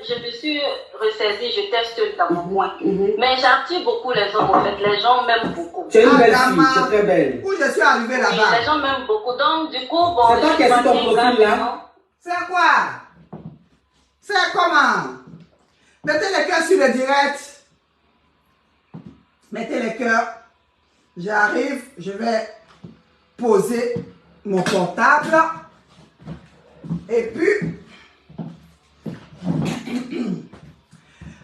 Je me suis ressaisie, je teste dans mon mois. Mais j'attire beaucoup les hommes, en fait. Les gens m'aiment beaucoup. Tu es une belle fille, c'est très belle. Où je suis arrivée là-bas? Oui, les gens m'aiment beaucoup. Donc, du coup, bon. C'est toi qui as ton profil là? C'est quoi? C'est comment? Mettez les cœurs sur le direct. Mettez les cœurs. J'arrive, je vais poser mon portable. Et puis,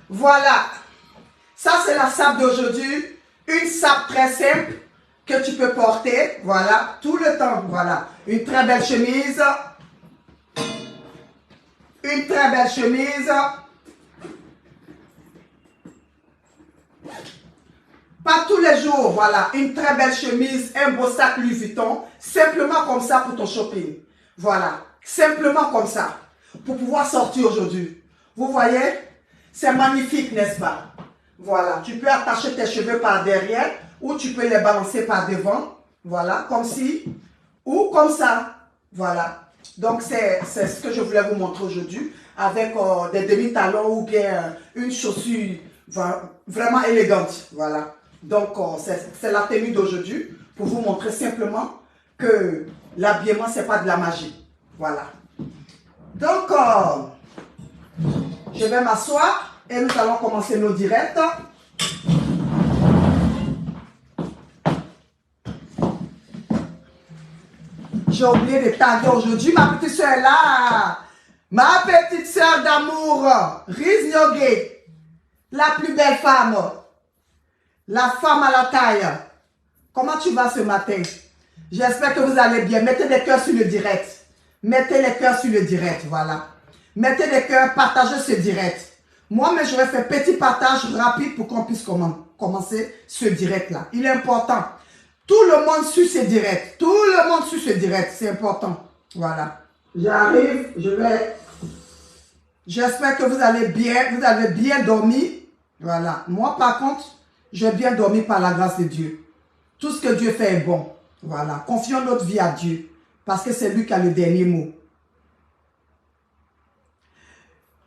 voilà. Ça, c'est la sape d'aujourd'hui. Une sape très simple que tu peux porter. Voilà, tout le temps. Voilà. Une très belle chemise. Une très belle chemise. Pas tous les jours, voilà. Une très belle chemise, un beau sac Louis Vuitton. Simplement comme ça pour ton shopping. Voilà. Simplement comme ça. Pour pouvoir sortir aujourd'hui. Vous voyez? C'est magnifique, n'est-ce pas? Voilà. Tu peux attacher tes cheveux par derrière ou tu peux les balancer par devant. Voilà. Comme ci ou comme ça. Voilà. Donc, c'est ce que je voulais vous montrer aujourd'hui. Avec des demi-talons ou bien une chaussure vraiment élégante. Voilà. Donc, c'est la tenue d'aujourd'hui pour vous montrer simplement que l'habillement, ce n'est pas de la magie. Voilà. Donc, je vais m'asseoir et nous allons commencer nos directs. J'ai oublié de taguer aujourd'hui. Ma petite soeur est là. Ma petite soeur d'amour. Riz Nyogé. La plus belle femme. La femme à la taille. Comment tu vas ce matin? J'espère que vous allez bien. Mettez des cœurs sur le direct. Mettez les cœurs sur le direct, voilà. Mettez des cœurs, partagez ce direct. Moi, mais je vais faire petit partage rapide pour qu'on puisse commencer ce direct-là. Il est important. Tout le monde suit ce direct. Tout le monde suit ce direct. C'est important. Voilà. J'arrive, j'espère que vous allez bien. Vous avez bien dormi. Voilà. Moi, par contre, j'ai bien dormi par la grâce de Dieu. Tout ce que Dieu fait est bon. Voilà. Confions notre vie à Dieu. Parce que c'est lui qui a le dernier mot.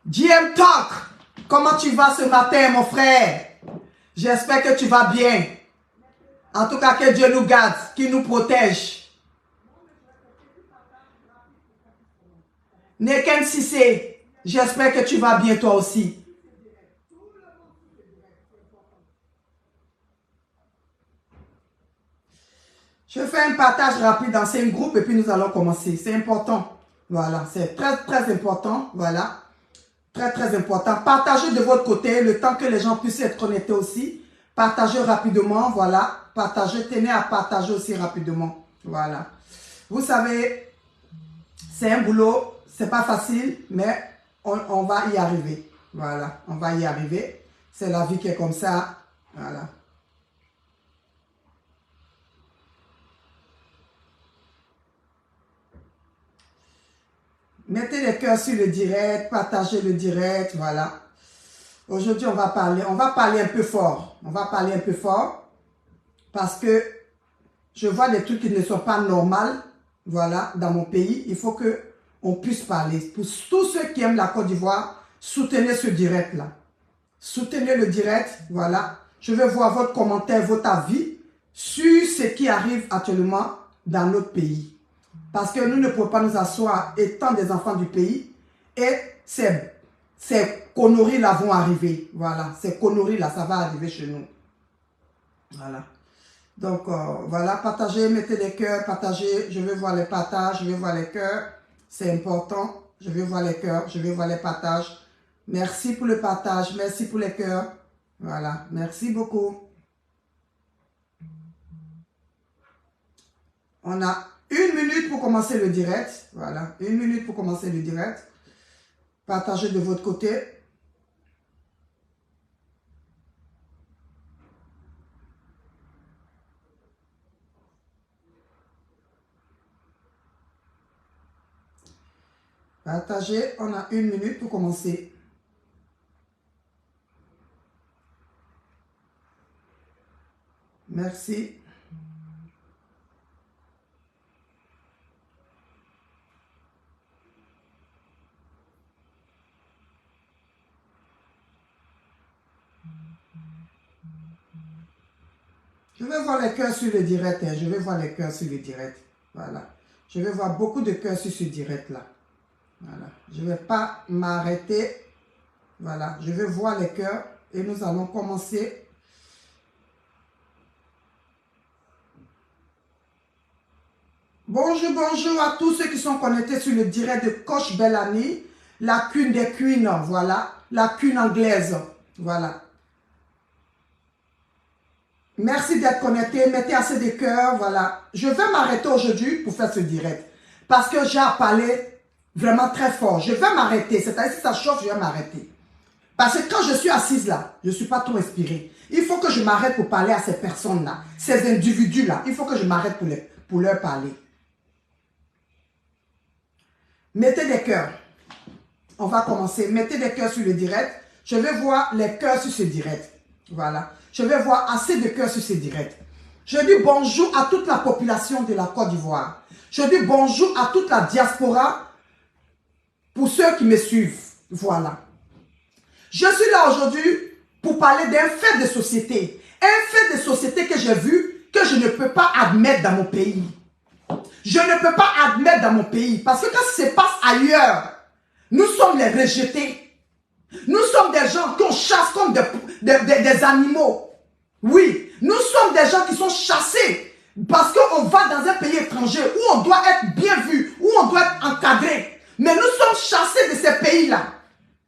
GM Talk, comment tu vas ce matin, mon frère? J'espère que tu vas bien. En tout cas, que Dieu nous garde, qu'il nous protège. Neken Sissé, j'espère que tu vas bien toi aussi. Je fais un partage rapide dans 5 groupes et puis nous allons commencer. C'est important. Voilà, c'est très très important. Voilà. Très très important. Partagez de votre côté le temps que les gens puissent être connectés aussi. Partagez rapidement. Voilà. Partagez, tenez à partager aussi rapidement. Voilà. Vous savez, c'est un boulot. C'est pas facile, mais on va y arriver. Voilà. On va y arriver. C'est la vie qui est comme ça. Voilà. Mettez les cœurs sur le direct, partagez le direct, voilà. Aujourd'hui, on va parler un peu fort. On va parler un peu fort parce que je vois des trucs qui ne sont pas normaux, voilà, dans mon pays. Il faut que on puisse parler. Pour tous ceux qui aiment la Côte d'Ivoire, soutenez ce direct-là. Soutenez le direct, voilà. Je veux voir votre commentaire, votre avis sur ce qui arrive actuellement dans notre pays. Parce que nous ne pouvons pas nous asseoir étant des enfants du pays et ces conneries-là vont arriver. Voilà, ces conneries-là, ça va arriver chez nous. Voilà. Donc, voilà, partagez, mettez des cœurs, partagez. Je veux voir les partages, je veux voir les cœurs. C'est important. Je veux voir les cœurs, je veux voir les partages. Merci pour le partage, merci pour les cœurs. Voilà, merci beaucoup. On a 1 minute pour commencer le direct. Voilà, 1 minute pour commencer le direct. Partagez de votre côté. Partagez, on a 1 minute pour commencer. Merci. Je vais voir les cœurs sur le direct. Hein. Je vais voir les cœurs sur le direct. Voilà. Je vais voir beaucoup de cœurs sur ce direct-là. Voilà. Je ne vais pas m'arrêter. Voilà. Je vais voir les cœurs et nous allons commencer. Bonjour, bonjour à tous ceux qui sont connectés sur le direct de Coach Bellamy, la queen des queens. Voilà. La queen anglaise. Voilà. Merci d'être connecté, mettez assez de cœur, voilà. Je vais m'arrêter aujourd'hui pour faire ce direct. Parce que j'ai à parler vraiment très fort. Je vais m'arrêter, c'est-à-dire si ça chauffe, je vais m'arrêter. Parce que quand je suis assise là, je ne suis pas trop inspirée. Il faut que je m'arrête pour parler à ces personnes-là, ces individus-là. Il faut que je m'arrête pour leur parler. Mettez des cœurs. On va commencer. Mettez des cœurs sur le direct. Je vais voir les cœurs sur ce direct. Voilà. Je vais voir assez de cœurs sur ce direct. Je dis bonjour à toute la population de la Côte d'Ivoire. Je dis bonjour à toute la diaspora pour ceux qui me suivent. Voilà. Je suis là aujourd'hui pour parler d'un fait de société. Un fait de société que j'ai vu que je ne peux pas admettre dans mon pays. Je ne peux pas admettre dans mon pays parce que quand ça se passe ailleurs, nous sommes les rejetés. Nous sommes des gens qu'on chasse comme des animaux. Oui, nous sommes des gens qui sont chassés parce qu'on va dans un pays étranger où on doit être bien vu, où on doit être encadré. Mais nous sommes chassés de ces pays-là.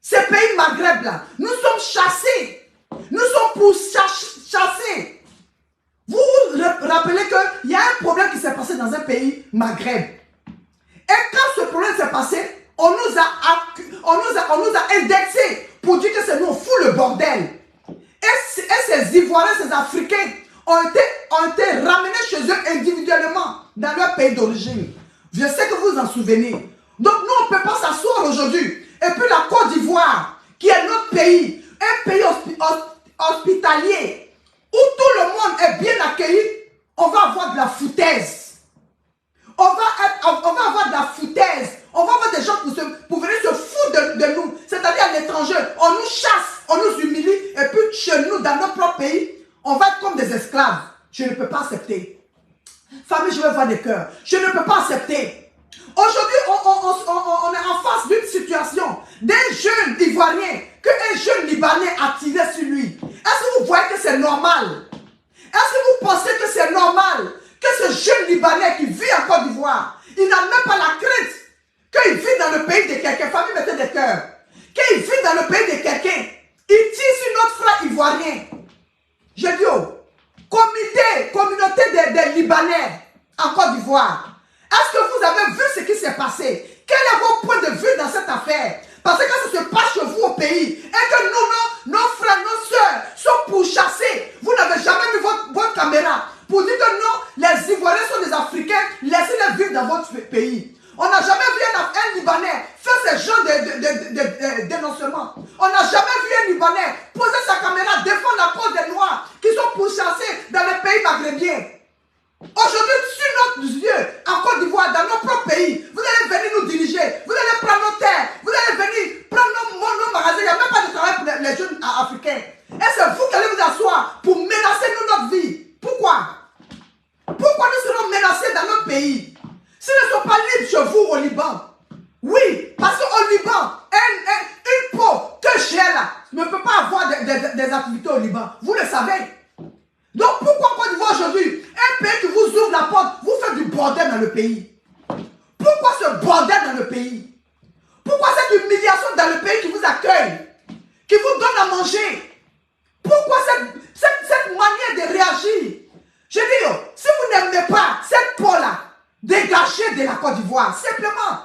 Ces pays Maghreb-là. Nous sommes chassés. Nous sommes pour chasser. Vous vous rappelez qu'il y a un problème qui s'est passé dans un pays Maghreb. Et quand ce problème s'est passé, on nous a indexés pour dire que c'est nous, on fout le bordel. Et ces Ivoiriens, ces Africains ont été ramenés chez eux individuellement dans leur pays d'origine. Je sais que vous vous en souvenez. Donc nous, on ne peut pas s'asseoir aujourd'hui. Et puis la Côte d'Ivoire, qui est notre pays, un pays hospitalier, où tout le monde est bien accueilli, on va avoir de la foutaise. On va avoir de la foutaise. On va avoir des gens pour venir se foutre de nous. C'est-à-dire à l'étranger, on nous chasse, on nous humilie. Et puis chez nous, dans notre propre pays, on va être comme des esclaves. Je ne peux pas accepter. Famille, je veux voir des cœurs. Je ne peux pas accepter. Aujourd'hui, on est en face d'une situation d'un jeune Ivoirien qu'un jeune Libanais a tiré sur lui. Est-ce que vous voyez que c'est normal? Est-ce que vous pensez que c'est normal que ce jeune Libanais qui vit en Côte d'Ivoire, il n'a même pas la crainte qu'il vit dans le pays de quelqu'un, famille mettez des cœurs, qu'il vit dans le pays de quelqu'un, il tire sur notre frère ivoirien. Je dis, oh, communauté des Libanais en Côte d'Ivoire, est-ce que vous avez vu ce qui s'est passé? Quel est votre point de vue dans cette affaire? Parce que quand ça se passe chez vous au pays, et que nous, nos frères, nos soeurs sont pourchassés, vous n'avez jamais mis votre caméra pour dire que non, les Ivoiriens sont des Africains, laissez-les vivre dans votre pays. On n'a jamais vu un Libanais faire ce genre de dénoncement. On n'a jamais vu un Libanais poser sa caméra, défendre la cause des Noirs qui sont pourchassés dans les pays maghrébiens. Aujourd'hui, sur notre yeux, en Côte d'Ivoire, dans notre propre pays, vous allez venir nous diriger, vous allez prendre nos terres, vous allez venir prendre nos magasins, il n'y a même pas de travail pour les jeunes africains. Et c'est vous qui allez vous asseoir pour menacer nous, notre vie. Pourquoi? Pourquoi nous serons menacés dans notre pays? S'ils ne sont pas libres chez vous au Liban. Oui, parce qu'au Liban, une peau que j'ai là ne peut pas avoir des activités au Liban. Vous le savez. Donc pourquoi Côte d'Ivoire aujourd'hui, un pays qui vous ouvre la porte, vous faites du bordel dans le pays? Pourquoi ce bordel dans le pays? Pourquoi cette humiliation dans le pays qui vous accueille, qui vous donne à manger? Pourquoi cette manière de réagir? Je dis, si vous n'aimez pas cette peau-là, dégagez de la Côte d'Ivoire, simplement.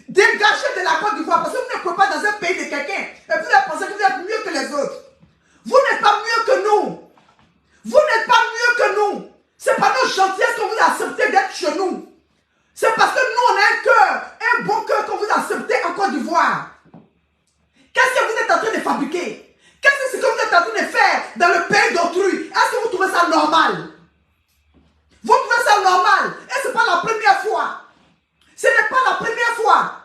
Dégagez de la Côte d'Ivoire, parce que vous ne pouvez pas dans un pays de quelqu'un, et vous allez penser que vous êtes mieux que les autres. Vous n'êtes pas mieux que nous. Vous n'êtes pas mieux que nous. C'est pas nos gentillesses qu'on vous a accepté d'être chez nous. C'est parce que nous, on a un cœur, un bon cœur qu'on vous a accepté en Côte d'Ivoire. Qu'est-ce que vous êtes en train de fabriquer? Qu'est-ce que vous êtes en train de faire dans le pays d'autrui? Est-ce que vous trouvez ça normal? Vous trouvez ça normal? Et ce n'est pas la première fois. Ce n'est pas la première fois.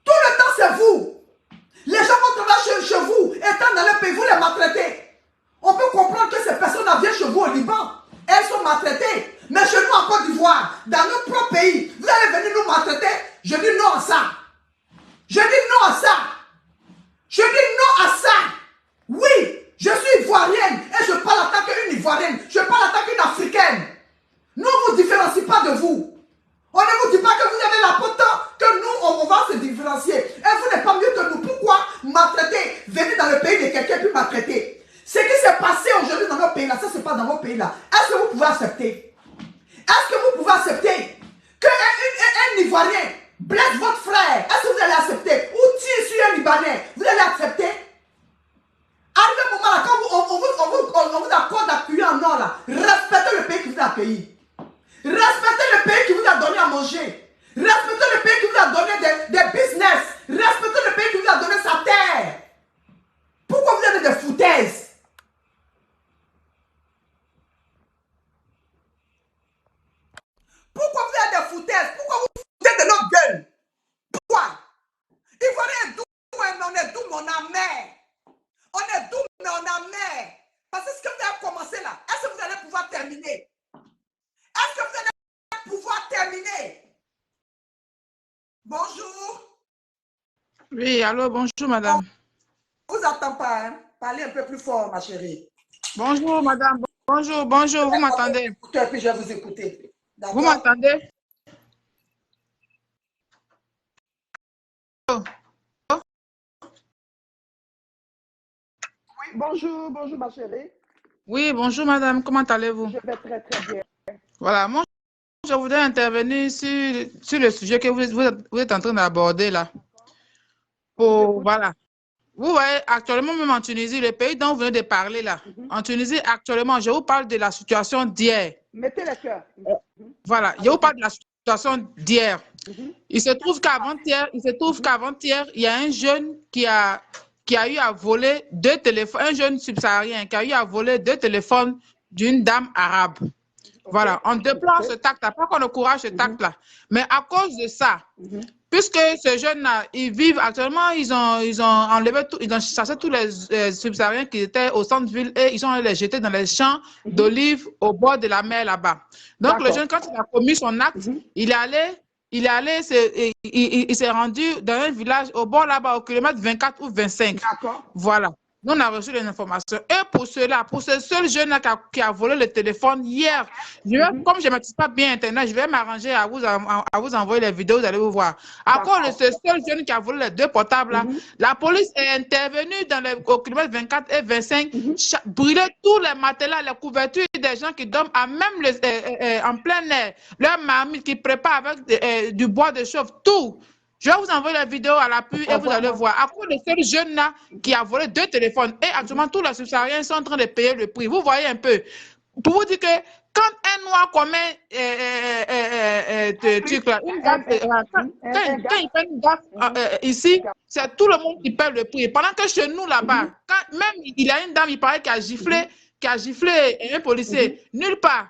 Tout le temps, c'est vous. Les gens vont travailler chez vous, étant dans le pays, vous les maltraitez. On peut comprendre que ces personnes viennent chez vous au Liban. Elles sont maltraitées. Mais chez nous en Côte d'Ivoire, dans notre propre pays, vous allez venir nous maltraiter? Je dis non à ça. Je dis non à ça. Je dis non à ça. Oui, je suis ivoirienne et je parle en tant qu'une ivoirienne. Je parle en tant qu'une africaine. Nous, on ne vous différencie pas de vous. On ne vous dit pas que vous avez la potence, que nous, on va se différencier. Et vous n'êtes pas mieux que nous. Pourquoi maltraiter? Venir dans le pays de quelqu'un puis maltraiter. Ce qui s'est passé aujourd'hui dans notre pays-là, ça se passe dans votre pays-là. Est-ce que vous pouvez accepter? Est-ce que vous pouvez accepter qu'un Ivoirien blesse votre frère? Est-ce que vous allez accepter? Ou tire sur un Libanais? Vous allez accepter? Arrivé un moment là, quand on vous accorde d'appuyer en or là, respectez le pays qui vous a accueilli. Respectez le pays qui vous a donné à manger. Respectez le pays qui vous a donné des business. Respectez le pays qui vous a donné sa terre. Pourquoi vous avez des foutaises? Pourquoi vous avez des foutaises? Pourquoi vous foutez de notre gueule? Pourquoi? Ivoirien est doux, on est doux, mais on a mer. On est doux, mais on a mer. Parce que ce que vous avez commencé là, est-ce que vous allez pouvoir terminer? Est-ce que vous allez pouvoir terminer? Bonjour. Oui, allô, bonjour madame. On ne vous attend pas, hein? Parlez un peu plus fort, ma chérie. Bonjour madame, bonjour, vous m'entendez? Et puis je vais vous écouter. Vous m'entendez? Oui, bonjour ma chérie. Oui, bonjour madame, comment allez-vous? Je vais très très bien. Voilà, moi je voudrais intervenir sur le sujet que vous êtes en train d'aborder là. Voilà. Vous voyez, actuellement, même en Tunisie, le pays dont vous venez de parler là, en Tunisie, actuellement, je vous parle de la situation d'hier. Mettez le cœur. Voilà, je vous parle de la situation d'hier. Il se trouve qu'avant-hier, il y a un jeune qui a eu à voler 2 téléphones, un jeune subsaharien qui a eu à voler 2 téléphones d'une dame arabe. Voilà, on déplore ce acte-là, pas qu'on encourage cet acte-là, mais à cause de ça, puisque ces jeunes-là, ils vivent actuellement, ils ont enlevé ils ont chassé tous les subsahariens qui étaient au centre-ville et ils ont les jetés dans les champs d'olives au bord de la mer là-bas. Donc le jeune, quand il a commis son acte, il s'est rendu dans un village au bord là-bas, au kilomètre 24 ou 25. Voilà. Nous, on a reçu les informations. Et pour cela, pour ce seul jeune qui a volé le téléphone hier, comme je ne maîtrise pas bien Internet, je vais m'arranger à vous envoyer les vidéos, vous allez vous voir. À cause de ce seul jeune qui a volé les 2 portables, là, la police est intervenue au kilomètre 24 et 25, brûler tous les matelas, les couvertures des gens qui dorment à même en plein air, leurs marmites qui préparent avec du bois de chauffe, tout. Je vais vous envoyer la vidéo à l'appui et vous allez voir. À cause de ce jeune-là qui a volé 2 téléphones et actuellement tous les subsahariens sont en train de payer le prix. Vous voyez un peu. Pour vous dire que quand un noir commet quand il fait une gaffe ici, c'est tout le monde qui paie le prix. Pendant que chez nous là-bas, même il y a une dame, il paraît, qui a giflé un policier. Nulle part.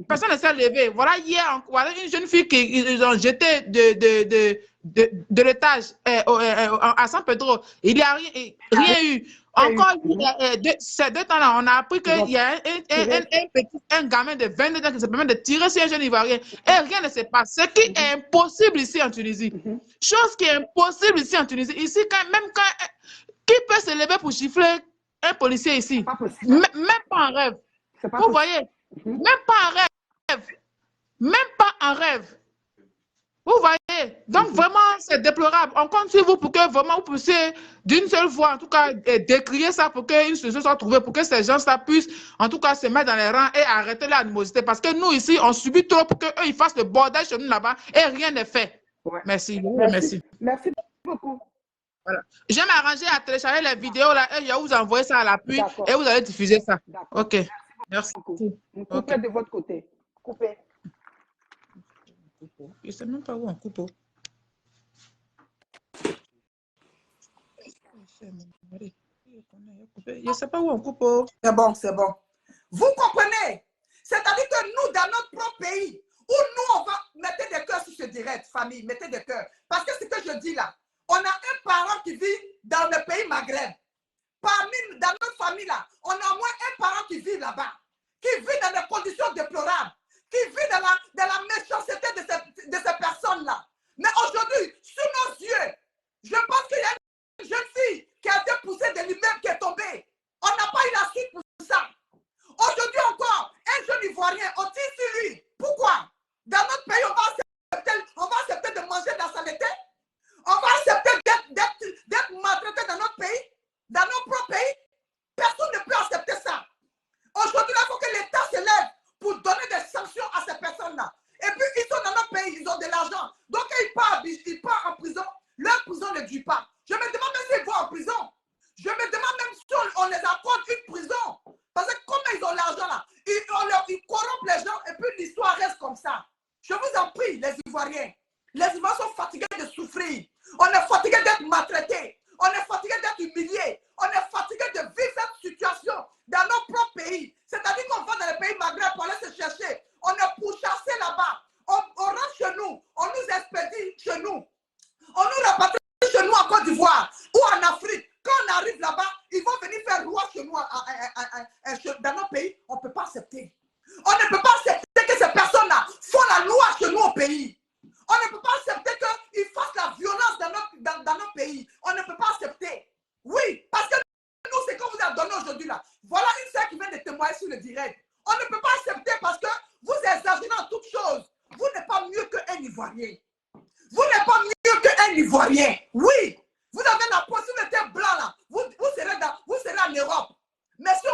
Personne ne s'est levé. Voilà, hier, voilà une jeune fille qu'ils ont jetée de l'étage à San Pedro. Il n'y a rien eu. Encore, ces 2 temps-là, on a appris qu'il y a un gamin de 22 ans qui se permet de tirer sur un jeune Ivoirien. Et rien ne se passe. Ce qui est impossible ici en Tunisie. Chose qui est impossible ici en Tunisie. Ici, qui peut se lever pour gifler un policier ici? Même pas en rêve. Vous voyez? Même pas en rêve. Même pas en rêve. Vous voyez? Donc, vraiment, c'est déplorable. On compte sur vous pour que vraiment vous puissiez, d'une seule voix, en tout cas, décrier ça pour qu'une solution soit trouvée, pour que ces gens-là puissent, en tout cas, se mettre dans les rangs et arrêter l'animosité. Parce que nous, ici, on subit trop pour qu'eux, ils fassent le bordel chez nous là-bas et rien n'est fait. Merci. Merci. Merci beaucoup. Voilà. Je vais m'arranger à télécharger les vidéos là et je vais vous envoyer ça à l'appui et vous allez diffuser ça. OK. Merci. Coupez de votre côté. Coupez. Je ne sais même pas où on coupe. Je ne sais pas où on coupe. C'est bon, c'est bon. Vous comprenez? C'est-à-dire que nous, dans notre propre pays, où nous, on va mettre des cœurs sur ce direct, famille, mettez des cœurs. Parce que ce que je dis là, on a un parent qui vit dans le pays Maghreb. Dans notre famille là, on a au moins un parent qui vit là-bas, qui vit dans des conditions déplorables, qui vit dans la méchanceté de ces personnes-là. Mais aujourd'hui, sous nos yeux, je pense qu'il y a une jeune fille qui a été poussée de l'immeuble qui est tombée. On n'a pas eu la suite pour ça. Aujourd'hui encore, un jeune Ivoirien, on tire sur lui. Pourquoi? Dans notre pays, on va accepter de manger de la saleté. On va accepter d'être maltraité dans notre pays, dans nos propres pays. Personne ne peut accepter ça. Aujourd'hui, il faut que l'État se lève pour donner des sanctions à ces personnes-là. Et puis, ils sont dans notre pays, ils ont de l'argent. Donc, ils partent en prison. Leur prison ne dure pas. Je me demande même s'ils vont en prison. Je me demande même si on les accorde une prison. Parce que comment ils ont l'argent là, ils corrompent les gens et puis l'histoire reste comme ça. Je vous en prie, les Ivoiriens. Les Ivoiriens sont fatigués de souffrir. On est fatigué d'être maltraités. On est fatigué d'être humiliés. On est fatigué de vivre cette situation dans nos propres pays. C'est-à-dire qu'on va dans les pays Maghreb pour aller se chercher. On est pourchassé là-bas. On rentre chez nous. On nous expédie chez nous. On nous rapatrie chez nous en Côte d'Ivoire ou en Afrique. Quand on arrive là-bas, ils vont venir faire loi chez nous dans nos pays. On ne peut pas accepter. On ne peut pas accepter que ces personnes-là font la loi chez nous au pays. On ne peut pas accepter qu'ils fassent la violence dans nos pays. On ne peut pas accepter. Oui, parce que nous, ce qu'on vous a donné aujourd'hui là, voilà une sœur qui vient de témoigner sur le direct. On ne peut pas accepter parce que vous exagérez en toutes choses. Vous n'êtes pas mieux qu'un Ivoirien. Vous n'êtes pas mieux qu'un Ivoirien. Oui, vous avez la possibilité blanc là. Vous serez en Europe. Mais si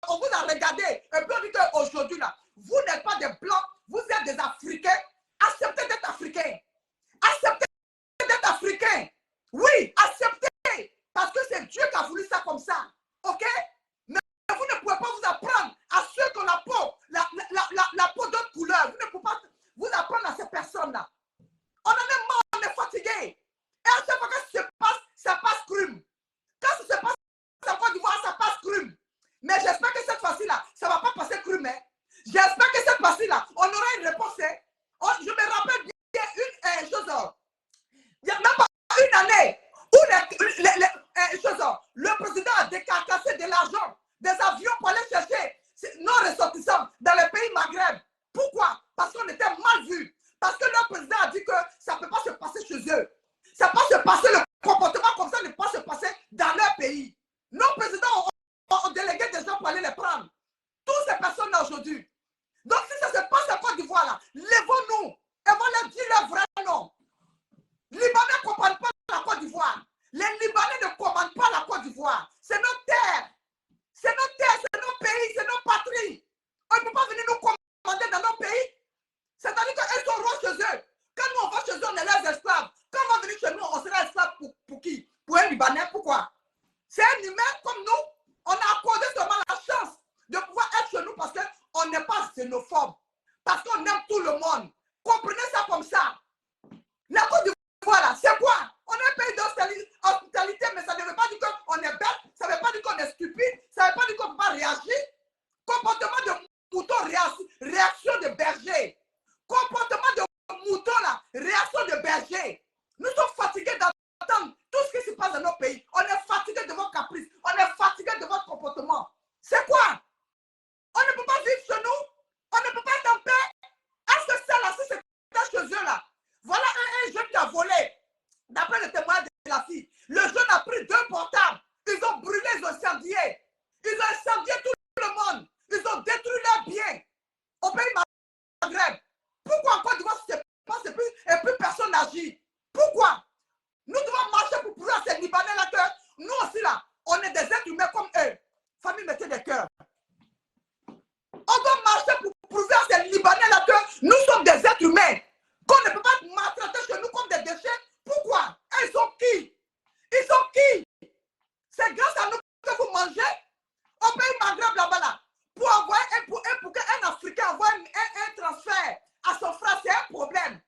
on vous a regardé. Et puis on dit qu'aujourd'hui, là, vous n'êtes pas des Blancs, vous êtes des Africains. Acceptez d'être Africains. Acceptez d'être Africains. Oui, acceptez. Parce que c'est Dieu qui a voulu ça comme ça. OK? Mais vous ne pouvez pas vous apprendre à ceux qui ont la peau d'autre couleur. Vous ne pouvez pas vous apprendre à ces personnes-là. On en est mort, on est fatigué. Et à chaque fois que ça se passe, ça passe crime. Quand ça se passe en Côte d'Ivoire, ça passe crime. Mais j'espère que cette fois-ci-là, ça ne va pas passer crime. Hein? J'espère que cette fois-ci-là, on aura une réponse. Hein? Je me rappelle bien une chose. Il n'y a même pas une année où le président a décarcassé de l'argent, des avions pour aller chercher nos ressortissants dans les pays Maghreb. Pourquoi? Parce qu'on était mal vus. Parce que leur président a dit que ça ne peut pas se passer chez eux. Ça ne peut pas se passer, le comportement comme ça ne peut pas se passer dans leur pays. Nos présidents ont délégué des gens pour aller les prendre. Toutes ces personnes-là aujourd'hui. Donc si ça se passe en Côte d'Ivoire, là, lèvons-nous et on leur dire leur vrai nom. Les Libanais ne comprennent pas la Côte d'Ivoire. Les Libanais ne commandent pas la Côte d'Ivoire. C'est notre terre. C'est notre terre, c'est nos pays, c'est nos patries. On ne peut pas venir nous commander dans nos pays. C'est-à-dire qu'ils sont rois chez eux. Quand nous on va chez eux, on est leurs esclaves. Quand on va venir chez nous, on sera esclaves pour qui? Pour un Libanais. Pourquoi? C'est un humain comme nous. On a accordé seulement la chance de pouvoir être chez nous parce qu'on n'est pas xénophobe. Parce qu'on aime tout le monde. Comprenez ça comme ça. La Côte d'Ivoire, là, c'est quoi? On est un pays d'hospitalité, mais ça ne veut pas dire qu'on est bête. Ça ne veut pas dire qu'on est stupide. Ça ne veut pas dire qu'on ne peut pas réagir. Comportement de mouton, réaction de berger. Comportement de mouton, là, réaction de berger. Nous sommes fatigués d'entendre tout ce qui se passe dans nos pays. On est fatigués de vos caprices. On est fatigués de votre comportement. C'est quoi? On ne peut pas vivre chez nous. On ne peut pas être en paix. Est-ce que ça, là, si c'était chez eux, là, voilà un jeune qui a volé. D'après le témoignage de la fille, le jeune a pris 2 portables. Ils ont brûlé, ils ont incendié. Ils ont incendié tout le monde. Ils ont détruit leurs biens au pays Maghreb. Pourquoi en Côte d'Ivoire se passe et plus personne n'agit? Pourquoi? Nous devons marcher pour prouver à ces Libanais-là que nous aussi, là, on est des êtres humains comme eux. Famille, mettez des cœurs. On doit marcher pour prouver à ces Libanais-là que nous sommes des êtres humains. Qu'on ne peut pas maltraiter chez nous comme des déchets. Pourquoi? Ils sont qui? Ils sont qui? C'est grâce à nous que vous mangez au pays Maghreb là-bas là. Pour qu'un Africain envoie un transfert à son frère, c'est un problème.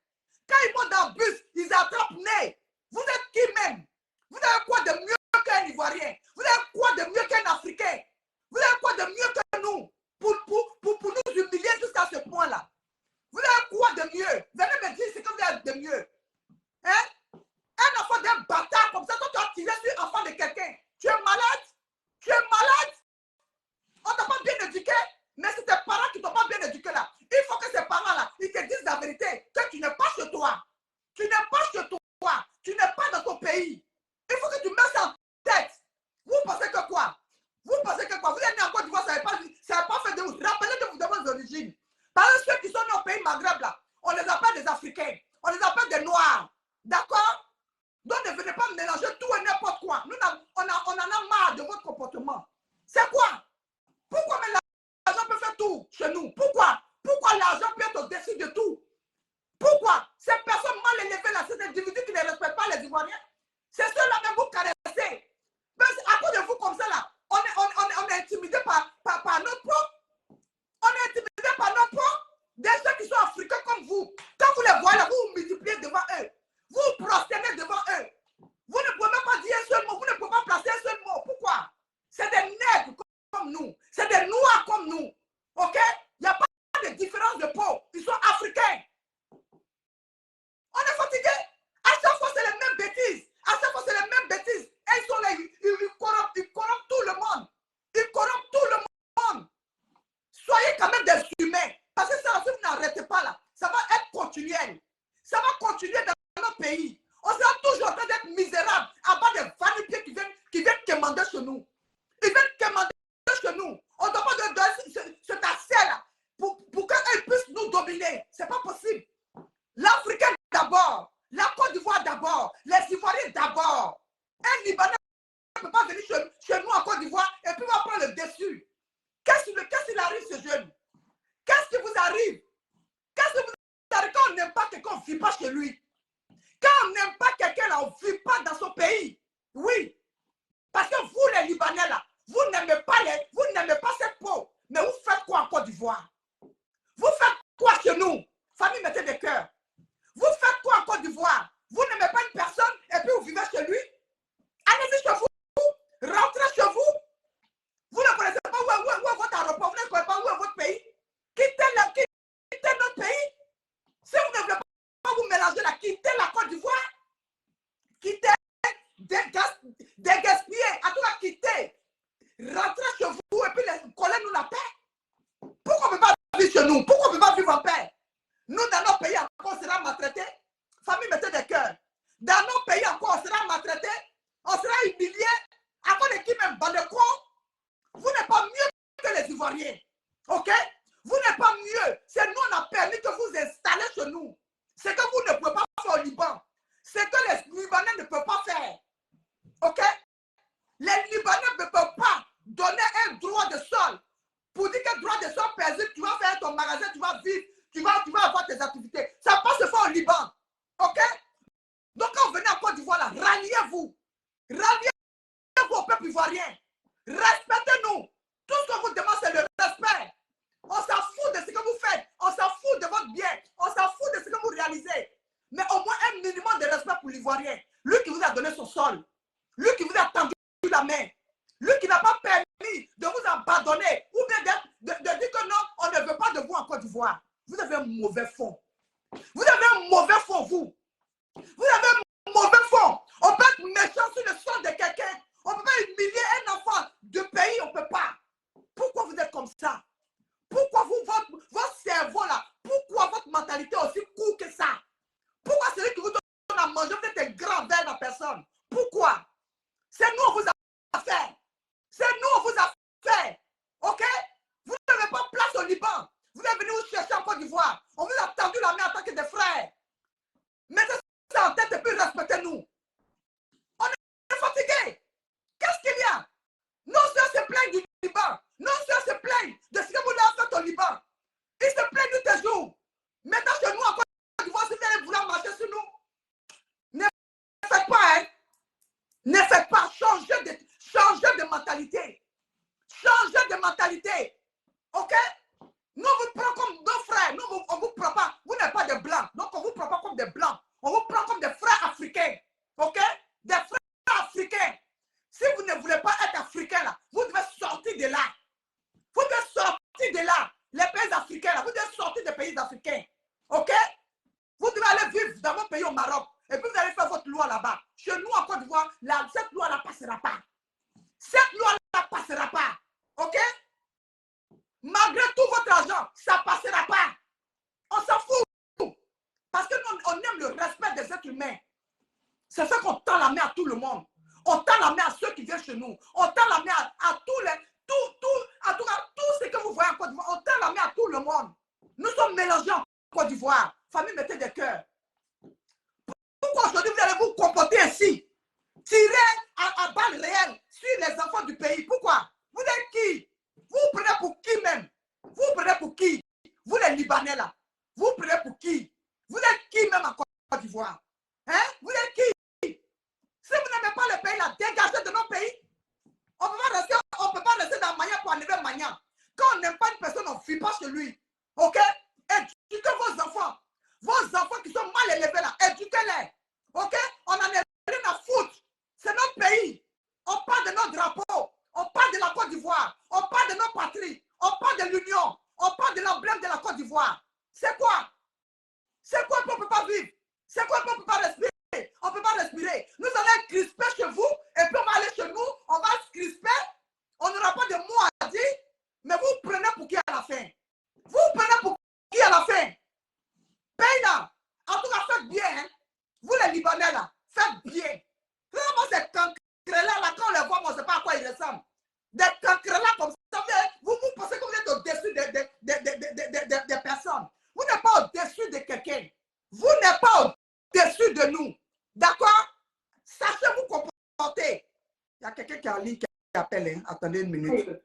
Quand ils montent dans le bus, ils attrapent nez. Vous êtes qui même? Vous avez quoi de mieux qu'un Ivoirien? Vous avez quoi de mieux qu'un Africain? Vous avez quoi de mieux que nous? Pour nous humilier jusqu'à ce point-là. Vous avez quoi de mieux? Venez me dire ce que vous avez de mieux. Hein? Un enfant d'un bâtard comme ça, toi tu as tiré sur l'enfant de quelqu'un. Tu es malade? Tu es malade? On ne t'a pas bien éduqué, mais c'est tes parents qui ne t'ont pas bien éduqué là. Il faut que ces parents-là, ils te disent la vérité, que tu n'es pas chez toi. Tu n'es pas chez toi. Tu n'es pas dans ton pays. Il faut que tu mettes ça en tête. Vous pensez que quoi? Vous pensez que quoi? Vous êtes né en Côte d'Ivoire, ça n'a pas fait de vous. Rappelez de vos origines. Parce que ceux qui sont nés au pays Maghreb là, on les appelle des Africains. On les appelle des Noirs. D'accord? Donc ne venez pas mélanger tout et n'importe quoi. Nous, on en a marre de votre comportement. C'est quoi? Pourquoi l'argent peut faire tout chez nous? Pourquoi? Pourquoi l'argent peut être au-dessus de tout? Pourquoi? Ces personnes mal élevées là, ces individus qui ne respectent pas les Ivoiriens, c'est ceux-là même vous caressez. À cause de vous comme ça là, on est intimidé par notre propre. On est intimidé par notre propre. Des gens qui sont africains comme vous. Quand vous les voyez là, vous vous multipliez devant eux. Vous vous prosternez devant eux. Vous ne pouvez même pas dire un seul mot. Vous ne pouvez pas placer un seul mot. Pourquoi? C'est des nègres comme nous. C'est des noirs comme nous. Ok? Il n'y a pas de différence de peau. Ils sont africains. On est fatigué. À chaque fois, c'est les mêmes bêtises. À chaque fois, c'est les mêmes bêtises. Et ils sont là, ils corrompent tout le monde. Ils corrompent tout le monde. Soyez quand même des humains. Parce que ça, si vous n'arrêtez pas là, ça va être continuel. Ça va continuer dans notre pays. On sera toujours en train d'être misérables à bas des va-nu-pieds qui viennent commander chez nous. Ils viennent commander chez nous. On ne doit pas donner cet accès-là pour qu'ils puissent nous dominer. Ce n'est pas possible. L'Africain d'abord, la Côte d'Ivoire d'abord, les Ivoiriens d'abord. Un Libanais ne peut pas venir chez nous en Côte d'Ivoire et puis va prendre le dessus. Qu'est-ce arrive, ce jeune? Qu'est-ce qui vous arrive? Qu'est-ce qui vous arrive quand on n'aime pas quelqu'un, on ne vit pas chez lui? Quand on n'aime pas quelqu'un, là, on ne vit pas dans son pays. Oui. Parce que vous, les Libanais, là, vous n'aimez pas cette peau. Mais vous faites quoi en Côte d'Ivoire? Vous faites quoi chez nous? Famille, mettez des cœurs. Vous faites quoi en Côte d'Ivoire? Vous n'aimez pas une personne et puis vous vivez chez lui? Allez-y chez vous. Rentrez chez vous. Vous ne connaissez pas où est votre aéroport. Vous ne connaissez pas où est votre pays. Quittez notre pays. Si vous ne voulez pas vous mélanger là, quittez la Côte d'Ivoire. Quittez, dégaspillez. À tout cas, quittez. Rentrez chez vous et puis collez-nous la paix. Pourquoi on ne peut pas vivre chez nous? Pourquoi on ne peut pas vivre en paix? Nous, dans nos pays, encore, on sera maltraités. Famille, mettez des cœurs. Dans nos pays, encore, on sera maltraités. On sera humiliés. À cause de qui même? Dans le coin. Vous n'êtes pas mieux que les Ivoiriens. OK? Vous n'êtes pas mieux. C'est nous, on a permis que vous installez chez nous. C'est que vous ne pouvez pas faire au Liban. C'est que les Libanais ne peuvent pas faire. OK? Les Libanais ne peuvent pas donner un droit de sol. Pour dire que droit de sol perdu, tu vas faire ton magasin, tu vas vivre, tu vas avoir tes activités. Ça passe se faire au Liban. OK? Donc quand vous venez en Côte d'Ivoire, là, ralliez-vous. Ralliez-vous au peuple ivoirien. Respectez-nous. Tout ce qu'on vous demande, c'est le respect. On s'en fout de ce que vous faites. On s'en fout de votre bien. On s'en fout de ce que vous réalisez. Mais au moins un minimum de respect pour l'Ivoirien. Lui qui vous a donné son sol. Lui qui vous a tendu la main. Lui qui n'a pas permis de vous abandonner. Ou bien de dire que non, on ne veut pas de vous en Côte d'Ivoire. Vous avez un mauvais fond. Vous avez un mauvais fond, vous. Vous avez un mauvais fond. On peut être méchant sur le sol de quelqu'un. On ne peut pas humilier un enfant de pays, on ne peut pas. Pourquoi vous êtes comme ça? Pourquoi votre cerveau là, pourquoi votre mentalité est aussi court que ça? Pourquoi celui qui vous donne à manger, vous êtes un grand verre de personne? Pourquoi? C'est nous, on vous a fait. C'est nous, on vous a fait. OK? Vous n'avez pas place au Liban. Vous êtes venu vous chercher en Côte d'Ivoire. On vous a tendu la main en tant que des frères. Mettez ça en tête et puis respectez-nous. On est fatigué. Qu'est-ce qu'il y a? Non seulement se plaignent du Liban. Non seulement se plaignent de ce que vous avez fait au Liban. Ils se plaignent tous les jours. Maintenant, chez nous, en Côte d'Ivoire, si vous allez vouloir marcher sur nous, ne faites pas, hein. Ne faites pas. Changez de mentalité. Changez de mentalité. OK? Nous, on vous prend comme nos frères. Nous, on vous prend pas. Vous n'êtes pas des blancs. Donc, on vous prend pas comme des blancs. On vous prend comme des frères africains. OK? Des frères africains. Si vous ne voulez pas être africain, là, vous devez sortir de là. Vous devez sortir de là. Les pays africains, là, vous devez sortir des pays africains. OK? Vous devez aller vivre dans votre pays au Maroc. Et puis vous allez faire votre loi là-bas. Chez nous, en Côte d'Ivoire, cette loi-là ne passera pas. Cette loi-là ne passera pas. OK? Malgré tout votre argent, ça ne passera pas. On s'en fout. Parce que nous, on aime le respect des êtres humains. C'est ça qu'on tend la main à tout le monde. On tend la main à ceux qui viennent chez nous. On tend la main à tous les... en tout cas, tout ce que vous voyez en Côte d'Ivoire, on tend la main à tout le monde. Nous sommes mélangés en Côte d'Ivoire. Famille, mettez des cœurs. Pourquoi aujourd'hui vous allez vous comporter ainsi? Tirer à balles réelles sur les enfants du pays. Pourquoi? Vous êtes qui? Vous prenez pour qui même? Vous prenez pour qui? Vous les Libanais là. Vous prenez pour qui? Vous êtes qui même en Côte d'Ivoire? Hein? Vous êtes qui? Si vous n'aimez pas le pays là, dégagez de nos pays. On ne peut pas rester dans Magnan pour enlever Magnan. Quand on n'aime pas une personne, on ne vit pas chez lui. OK? Éduquez vos enfants. Vos enfants qui sont mal élevés là, éduquez-les. OK? On n'en a rien à foutre. C'est notre pays. On parle de notre drapeau. On parle de la Côte d'Ivoire. On parle de nos patries. On parle de l'Union. On parle de l'emblème de la Côte d'Ivoire. C'est quoi? C'est quoi qu'on ne peut pas vivre? C'est quoi qu'on ne peut pas respirer? On ne peut pas respirer. Nous allons être crispés chez vous et puis on va aller chez nous. On va se crisper. On n'aura pas de mots à dire. Mais vous prenez pour qui à la fin? Vous prenez pour qui à la fin? Paye là. En tout cas, faites bien. Hein? Vous les Libanais là, faites bien. Vraiment, ces cancrelats là, quand on les voit, on ne sait pas à quoi ils ressemblent. Des cancrelats comme ça, vous pensez que vous êtes au-dessus des personnes. Vous n'êtes pas au-dessus de quelqu'un. Vous n'êtes pas au-dessus de nous. D'accord? Sachez vous comporter. Il y a quelqu'un qui est en ligne qui appelle. Hein? Attendez une minute.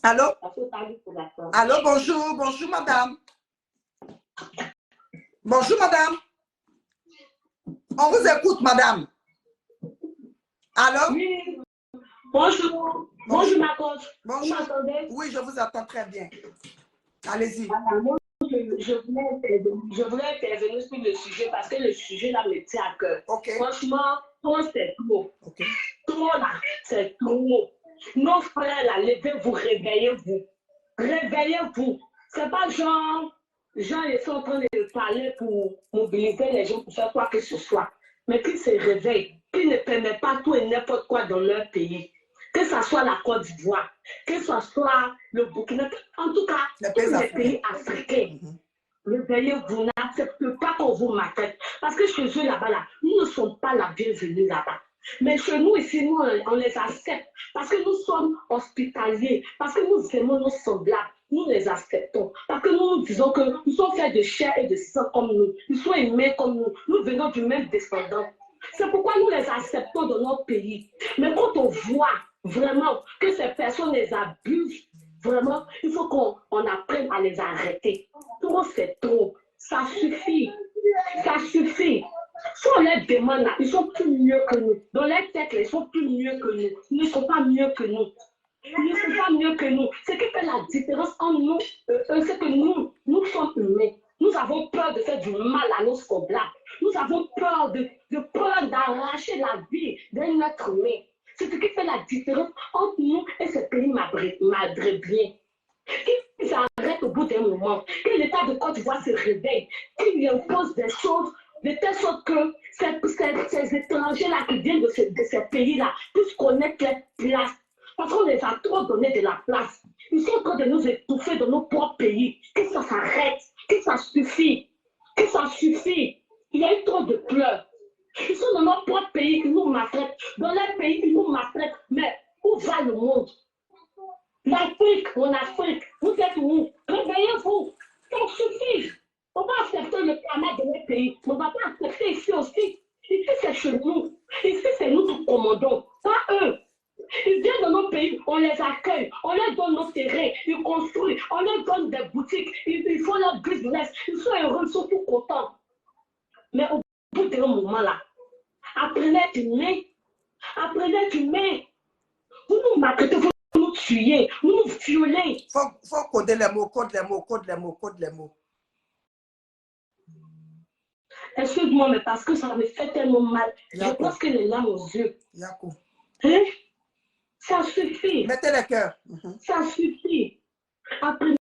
Allô? Allô, bonjour. Bonjour, madame. Bonjour, madame. On vous écoute, madame. Allô? Oui. Bonjour. Bonjour, ma coach. Bonjour. Vous m'entendez? Oui, je vous entends très bien. Allez-y. Moi, je voulais intervenir sur le sujet parce que le sujet là me tient à cœur. Ok. Franchement, c'est trop. Ok. Trop là, c'est trop. Nos frères là, levez-vous, réveillez-vous. Réveillez-vous. C'est pas genre, ils sont en train de parler pour mobiliser les gens pour faire quoi que ce soit. Mais qu'ils se réveillent, qu'ils ne permettent pas tout et n'importe quoi dans leur pays. Que ce soit la Côte d'Ivoire, que ce soit le Burkina, en tout cas, tous les pays africains. Réveillez-vous, n'acceptez pas qu'on vous maltraite. Parce que chez eux là-bas, là, nous ne sommes pas la bienvenue là-bas. Mais chez nous ici, nous, on les accepte. Parce que nous sommes hospitaliers. Parce que nous aimons nos semblables. Nous les acceptons. Parce que nous disons que nous sommes faits de chair et de sang comme nous. Nous sommes aimés comme nous. Nous venons du même descendant. C'est pourquoi nous les acceptons dans notre pays. Mais quand on voit vraiment que ces personnes les abusent, vraiment, il faut qu'on apprenne à les arrêter. Trop, c'est trop. Ça suffit. Ça suffit. Si on les demande, là, ils sont plus mieux que nous. Dans les têtes, ils sont plus mieux que nous. Ils ne sont pas mieux que nous. Ils ne sont pas mieux que nous. Ce qui fait la différence entre nous, c'est que nous sommes humains. Nous avons peur de faire du mal à nos semblables. Nous avons peur d'arracher la vie d'un être humain. C'est ce qui fait la différence entre nous et ce pays maghrébien. Qu'ils arrêtent au bout d'un moment, que l'État de Côte d'Ivoire se réveille, qu'il impose des choses de telle sorte que ces étrangers-là qui viennent de ces pays-là puissent connaître les places. Parce qu'on les a trop donné de la place. Ils sont en train de nous étouffer dans nos propres pays. Que ça s'arrête, que ça suffit, que ça suffit. Il y a eu trop de pleurs. Ils sont dans nos propres pays qui nous maltraitent. Dans les pays qui nous maltraitent. Mais où va le monde? L'Afrique, mon Afrique, vous êtes où? Réveillez-vous. Ça suffit. On va accepter le karma de nos pays. On ne va pas accepter ici aussi. Ici, c'est chez nous. Ici, c'est nous qui commandons, pas eux. Ils viennent dans nos pays, on les accueille, on leur donne nos terrains, ils construisent, on leur donne des boutiques, ils font leur business, ils sont heureux, ils sont tout contents. Mais au bout d'un moment là, apprenez à être humain, apprenez à être humain. Vous nous maltraitez, vous nous tuez, vous nous violez. Faut coder les mots, code les mots, code les mots, code les mots. Excuse-moi, mais parce que ça me fait tellement mal. Je pense que les larmes aux yeux. Yako. Hein? Ça suffit. Mettez les cœurs. Ça suffit. Apprenez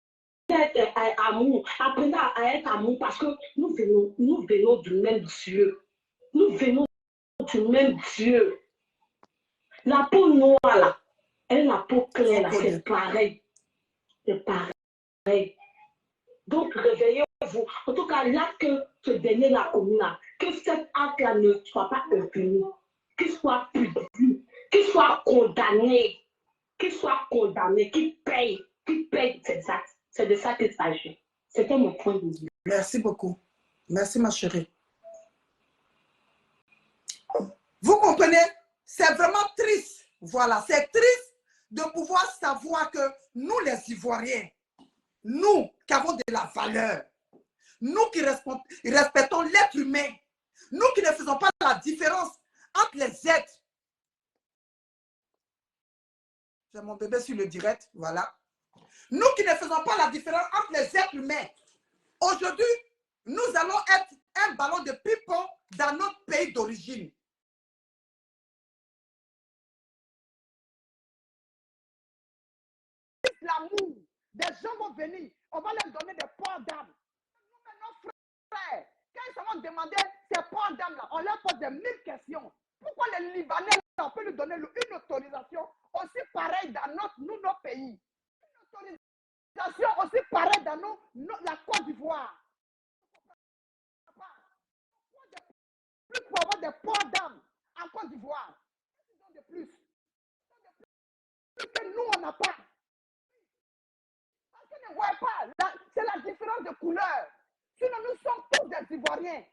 à être amour. Apprenez à être amour parce que nous venons du même Dieu. Nous venons du même Dieu. La peau noire là, et la peau claire là, c'est pareil. C'est pareil. Donc réveillez-vous. En tout cas, là que ce dernier la commune là, que cet acte-là ne soit pas impuni, qu'il soit puni, qu'il soit condamné, qu'il paye ses actes. C'est de ça qu'il s'agit. C'était mon point de vue. Merci beaucoup. Merci, ma chérie. Vous comprenez? C'est vraiment triste. Voilà, c'est triste de pouvoir savoir que nous, les Ivoiriens, nous qui avons de la valeur, nous qui respectons l'être humain, nous qui ne faisons pas la différence entre les êtres. J'ai mon bébé sur le direct, voilà. Nous qui ne faisons pas la différence entre les êtres humains. Aujourd'hui, nous allons être un ballon de ping-pong dans notre pays d'origine. L'amour, des gens vont venir, on va leur donner des ports d'âme. Nos frères, quand ils vont demander ces ports d'âme-là, on leur pose des 1000 questions. Pourquoi les Libanais, on peut lui donner une autorisation aussi pareille dans nos pays? Une autorisation aussi pareille dans la Côte d'Ivoire. Plus pour avoir des ports d'âme en Côte d'Ivoire. De plus. Plus que nous, on n'a pas. Parce que ne voyez pas, c'est la différence de couleur. Sinon, nous sommes tous des Ivoiriens.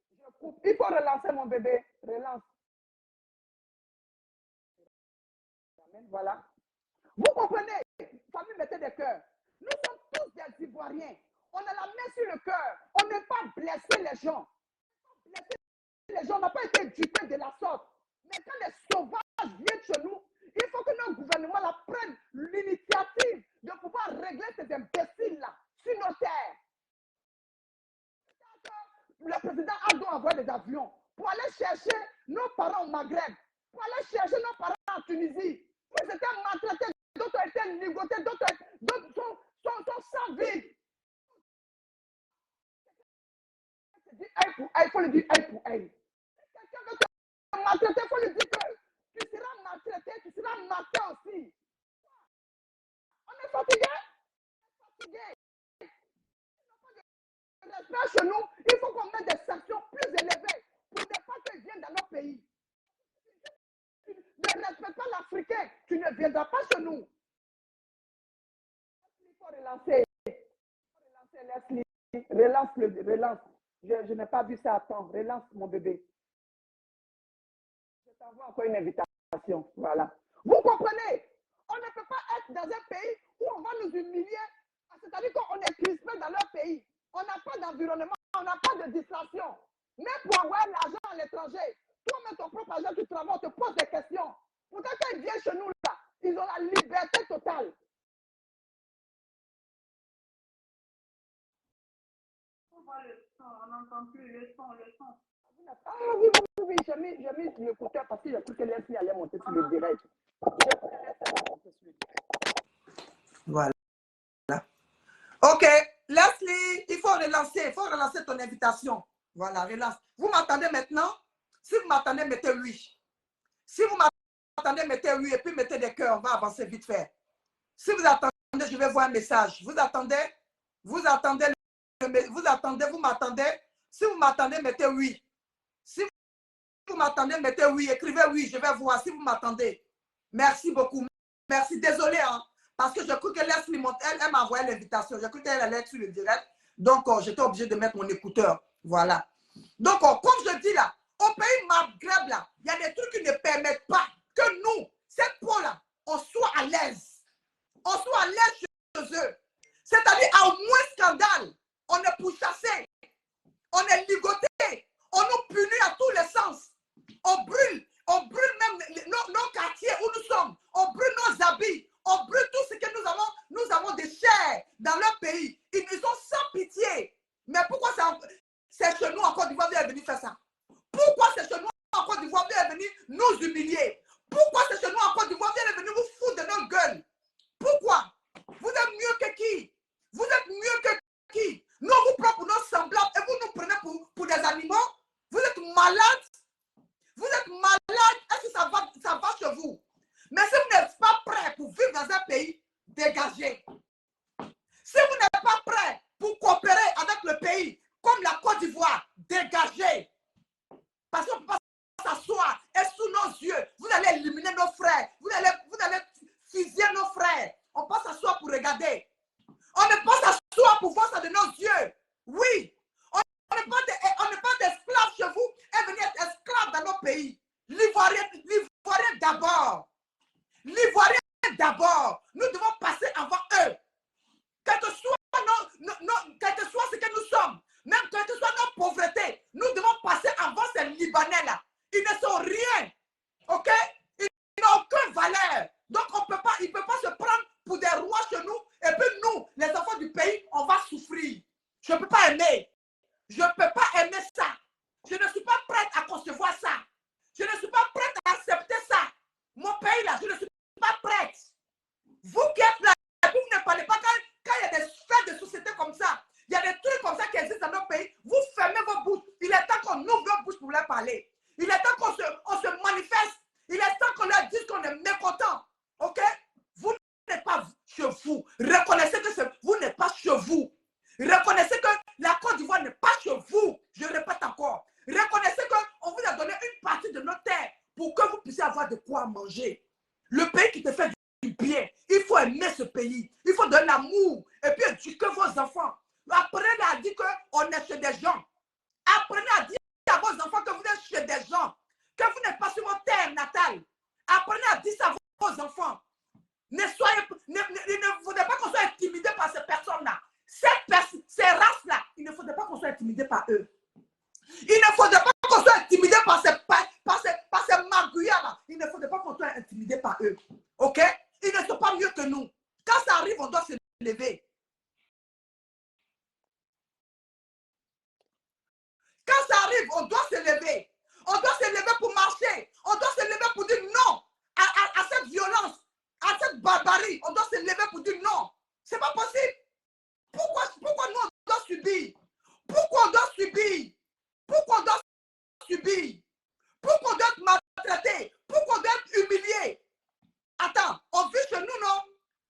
Je coupe. Il faut relancer mon bébé. Relance. Voilà. Vous comprenez? Famille, mettez des cœurs. Nous sommes tous des Ivoiriens. On a la main sur le cœur. On n'aime pas blesser les gens. On n'a pas été éduqués de la sorte. Mais quand les sauvages viennent chez nous, il faut que nos gouvernements là prennent l'initiative de pouvoir régler ces imbéciles-là sur nos terres. Le président a donc envoyé des avions pour aller chercher nos parents au Maghreb, pour aller chercher nos parents en Tunisie. Ils étaient maltraités, d'autres ont été ligotés, d'autres sont sans vie. Il faut le dire œil pour œil. Quelqu'un veut te maltraiter, il faut lui dire que tu seras maltraité, tu seras maté aussi. On est fatigué? Respect chez nous, il faut qu'on mette des sanctions plus élevées pour ne pas qu'ils viennent dans notre pays. Tu ne respectes pas l'Africain, tu ne viendras pas chez nous. Il faut relancer. Leslie. Relance. Je n'ai pas vu ça à temps. Relance mon bébé. Je t'envoie encore une invitation. Voilà. Vous comprenez? On ne peut pas être dans un pays où on va nous humilier. C'est-à-dire qu'on est crispé dans leur pays. On n'a pas d'environnement, on n'a pas de distraction. Même pour envoyer l'argent à l'étranger, toi-même ton propre argent, tu travailles, on te pose des questions. Pourtant, quand ils viennent chez nous, là, ils ont la liberté totale. On voit le son, on n'entend plus le son. Ah oui, j'ai mis l'écouteur parce que j'ai cru que Leslie allait monter sur le direct. Voilà. Ok, Leslie, il faut relancer ton invitation. Voilà, relance. Vous m'attendez maintenant? Si vous m'attendez, mettez oui. Si vous m'attendez, mettez oui et puis mettez des cœurs, on va avancer vite fait. Si vous attendez, je vais voir un message. Vous m'attendez? Si vous m'attendez, mettez oui. Si vous m'attendez, mettez oui. Écrivez oui, je vais voir si vous m'attendez. Merci beaucoup. Merci, désolé, hein, parce que je crois que Leslie monte, elle m'a envoyé l'invitation. Je crois qu'elle allait être sur le direct. Donc, j'étais obligé de mettre mon écouteur. Voilà. Donc, comme je dis là, au pays Maghreb, là, il y a des trucs qui ne permettent pas que nous, cette peau-là, on soit à l'aise. On soit à l'aise chez eux. C'est-à-dire, à moins scandale, on est pourchassé, on est ligoté, on nous punit à tous les sens. On brûle même nos quartiers où nous sommes, on brûle nos habits, on brûle tout ce que nous avons de chair dans leur pays. Ils nous ont sans pitié. Mais pourquoi c'est chez nous en Côte d'Ivoire, vous êtes venus faire ça? Pourquoi c'est chez nous en Côte d'Ivoire, vous êtes venus nous humilier? Pourquoi c'est chez nous en Côte d'Ivoire, vous êtes venus vous foutre de nos gueules? Pourquoi? Vous êtes mieux que qui? Vous êtes mieux que qui? Nous, vous prenez pour nos semblables et vous nous prenez pour des animaux? Vous êtes malades? Vous êtes malades? Est-ce que ça va chez vous? Mais si vous n'êtes pas prêt pour vivre dans un pays, dégagez. Si vous n'êtes pas prêt pour coopérer avec le pays, comme la Côte d'Ivoire, dégagez. Parce qu'on ne peut pas s'asseoir et sous nos yeux, vous allez éliminer nos frères. Vous allez fusiller nos frères. On peut s'asseoir pour regarder. On ne peut pas s'asseoir pour voir ça de nos yeux. Oui. On n'est pas d'esclaves chez vous et venir être esclaves dans nos pays. L'Ivoirien d'abord. L'Ivoirien d'abord. Nous devons passer avant eux. Quel que soit ce que nous sommes, même quelle que soit nos pauvretés, nous devons passer avant ces Libanais-là. Ils ne sont rien. Ok? Ils n'ont aucune valeur. Donc, il ne peut pas se prendre pour des rois chez nous. Et puis nous, les enfants du pays, on va souffrir. Je ne peux pas aimer. Je ne peux pas aimer ça. Je ne suis pas prête à concevoir ça. Je ne suis pas prête à accepter ça. Mon pays là, je ne suis pas prête. Vous qui êtes là, vous ne parlez pas quand il y a des faits de société comme ça. Il y a des trucs comme ça qui existent dans nos pays. Vous fermez vos bouches. Il est temps qu'on ouvre nos bouches pour leur parler. Il est temps qu'on se manifeste. Il est temps qu'on leur dise qu'on est mécontent. Ok? Vous n'êtes pas chez vous. Reconnaissez que vous n'êtes pas chez vous. Reconnaissez que la Côte d'Ivoire n'est pas chez vous. Je répète encore. Reconnaissez qu'on vous a donné une partie de notre terre pour que vous puissiez avoir de quoi manger. Le pays qui te fait du bien, il faut aimer ce pays. Il faut donner l'amour et puis éduquer vos enfants. Apprenez à dire qu'on est chez des gens. Apprenez à dire à vos enfants que vous êtes chez des gens, que vous n'êtes pas sur votre terre natale. Apprenez à dire ça à vos enfants. Il ne faudrait pas qu'on soit intimidé par ces personnes-là. Ces races-là, il ne faudrait pas qu'on soit intimidé par eux. Il ne faudrait pas qu'on soit intimidé par ces magouillards-là. Il ne faudrait pas qu'on soit intimidé par eux. OK? Ils ne sont pas mieux que nous. Quand ça arrive, on doit se lever. Quand ça arrive, on doit se lever. On doit se lever pour marcher. On doit se lever pour dire non à cette violence, à cette barbarie. On doit se lever pour dire non. C'est pas possible. Pourquoi nous, on doit subir? Pourquoi on doit subir? Pourquoi on doit subir? Pourquoi on doit être maltraité? Pourquoi on doit être humilié? Attends, on vit chez nous, non?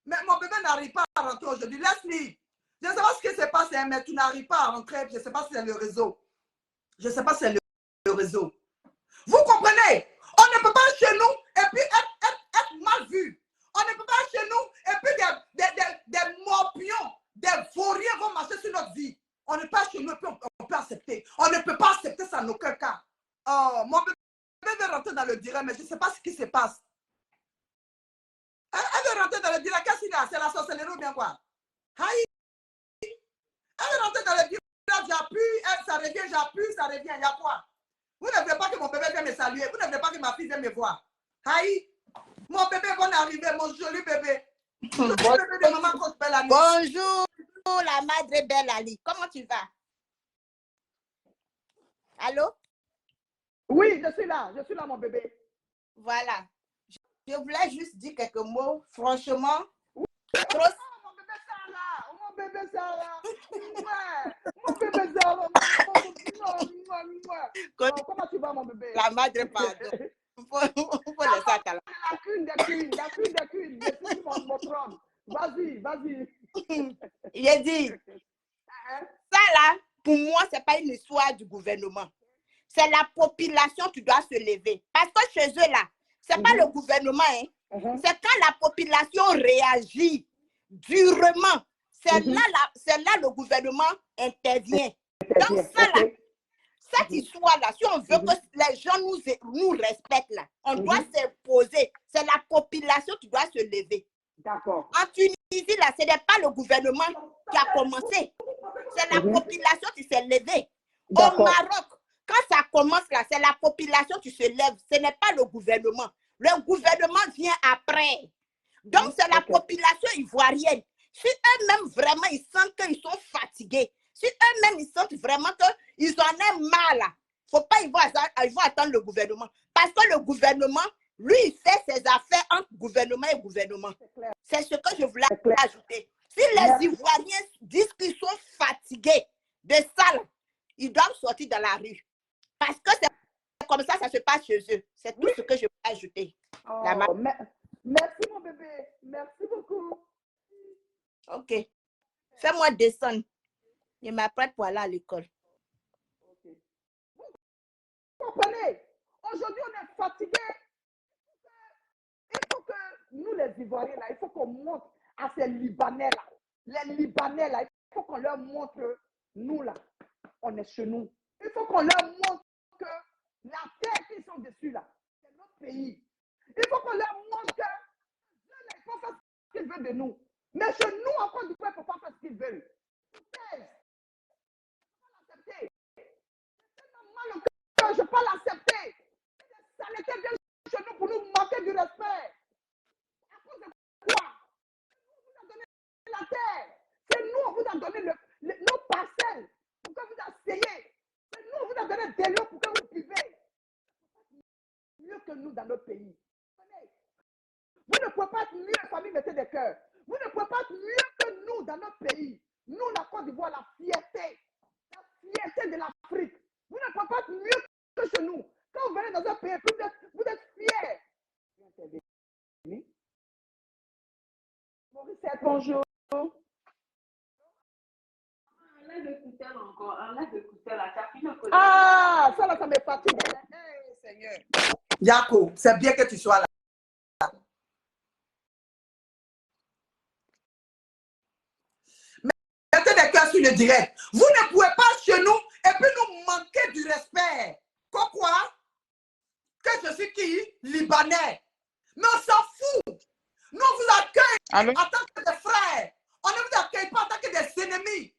Mais mon bébé n'arrive pas à rentrer aujourd'hui. Laisse-lui. Je ne sais pas ce qui s'est passé, mais tu n'arrives pas à rentrer. Je ne sais pas si c'est le réseau. Je ne sais pas si c'est le réseau. Vous comprenez? On ne peut pas chez nous et puis être mal vu. On ne peut pas chez nous et puis des morpions, des vauriens vont marcher sur notre vie. On n'est pas chez nous et puis on peut accepter. On ne peut pas accepter ça en aucun cas. Oh, mon bébé veut rentrer dans le direct, mais je ne sais pas ce qui se passe. Elle veut rentrer dans le direct. Qu'est-ce qu'il y a? C'est la sorcellerie ou bien quoi? Aïe. Elle veut rentrer dans le direct. J'appuie, ça revient, j'appuie, ça revient. Il y a quoi? Vous ne voulez pas que mon bébé vienne me saluer. Vous ne voulez pas que ma fille vienne me voir. Aïe. Mon bébé va arriver, mon joli bébé. Le bébé de maman Cause Belle Ali. Bonjour, la Madre Belle Ali. Comment tu vas? Allô? Oui, je suis là, mon bébé. Voilà. Je voulais juste dire quelques mots. Franchement, trop... Mon bébé Sarah, mon bébé Sarah. Mon bébé Sarah. Comment tu vas, mon bébé? La Madre, pardon. Faut laisser à la... La queen des queens. Je suis mon trône. Vas-y. J'ai dit, ça là, pour moi, ce n'est pas une histoire du gouvernement. C'est la population qui doit se lever. Parce que chez eux là, ce n'est pas le gouvernement. Hein. C'est quand la population réagit durement. C'est là le gouvernement intervient. Donc ça là, cette histoire-là, si on veut que les gens nous respectent là, on doit s'imposer. C'est la population qui doit se lever. D'accord. En Tunisie, là, ce n'est pas le gouvernement qui a commencé. C'est la population qui s'est levée. Au Maroc, quand ça commence là, c'est la population qui se lève. Ce n'est pas le gouvernement. Le gouvernement vient après. Donc, c'est la population ivoirienne. Si eux-mêmes, vraiment, ils sentent qu'ils sont fatigués, si eux-mêmes, ils sentent vraiment qu'ils en ont mal, il ne faut pas, ils vont attendre le gouvernement. Parce que le gouvernement, lui, il fait ses affaires entre gouvernement et gouvernement. C'est ce que je voulais ajouter. Si les Ivoiriens disent qu'ils sont fatigués de ça, là, ils doivent sortir dans la rue. Parce que c'est comme ça, ça se passe chez eux. C'est tout ce que je voulais ajouter. Oh, merci, mon bébé. Merci beaucoup. Ok. Fais-moi descendre. Je m'apprête pour aller à l'école. Okay. Vous comprenez? Aujourd'hui, on est fatigués. Il faut que nous, les Ivoiriens, là, il faut qu'on montre à ces Libanais, là. Les Libanais, là, il faut qu'on leur montre, nous, là, on est chez nous. Il faut qu'on leur montre que la terre qu'ils sont dessus, là, c'est notre pays. Il faut qu'on leur montre que il faut faire ce qu'ils veulent de nous. Mais chez nous, en Côte d'Ivoire, il ne faut pas faire ce qu'ils veulent. Je ne peux pas l'accepter. Ça n'était bien chez nous pour nous manquer du respect. À cause de quoi? On vous a donné la terre. C'est nous, on vous a donné nos parcelles pour que vous asseyez. C'est nous, on vous a donné des lieux pour que vous vivez. Mieux que nous dans notre pays. Vous ne pouvez pas être mieux, famille, mettez des cœurs. Vous ne pouvez pas être mieux que nous dans notre pays. Nous, la Côte d'Ivoire, la fierté de l'Afrique. Vous ne pouvez pas être mieux que chez nous. Quand vous venez dans un pays, vous êtes fiers. Mauricette, bonjour. Enlève le couteau encore. Enlève le couteau là. Ah, ça là, ça me fatigue. Hey, Seigneur. Yako, c'est bien que tu sois là. Mettez des cœurs sur le direct. Vous ne pouvez pas chez nous et puis nous manquer du respect. Pourquoi? Que je suis qui? Libanais. Mais on s'en fout. Nous, on vous accueille en tant que des frères. On ne vous accueille pas en tant que des ennemis.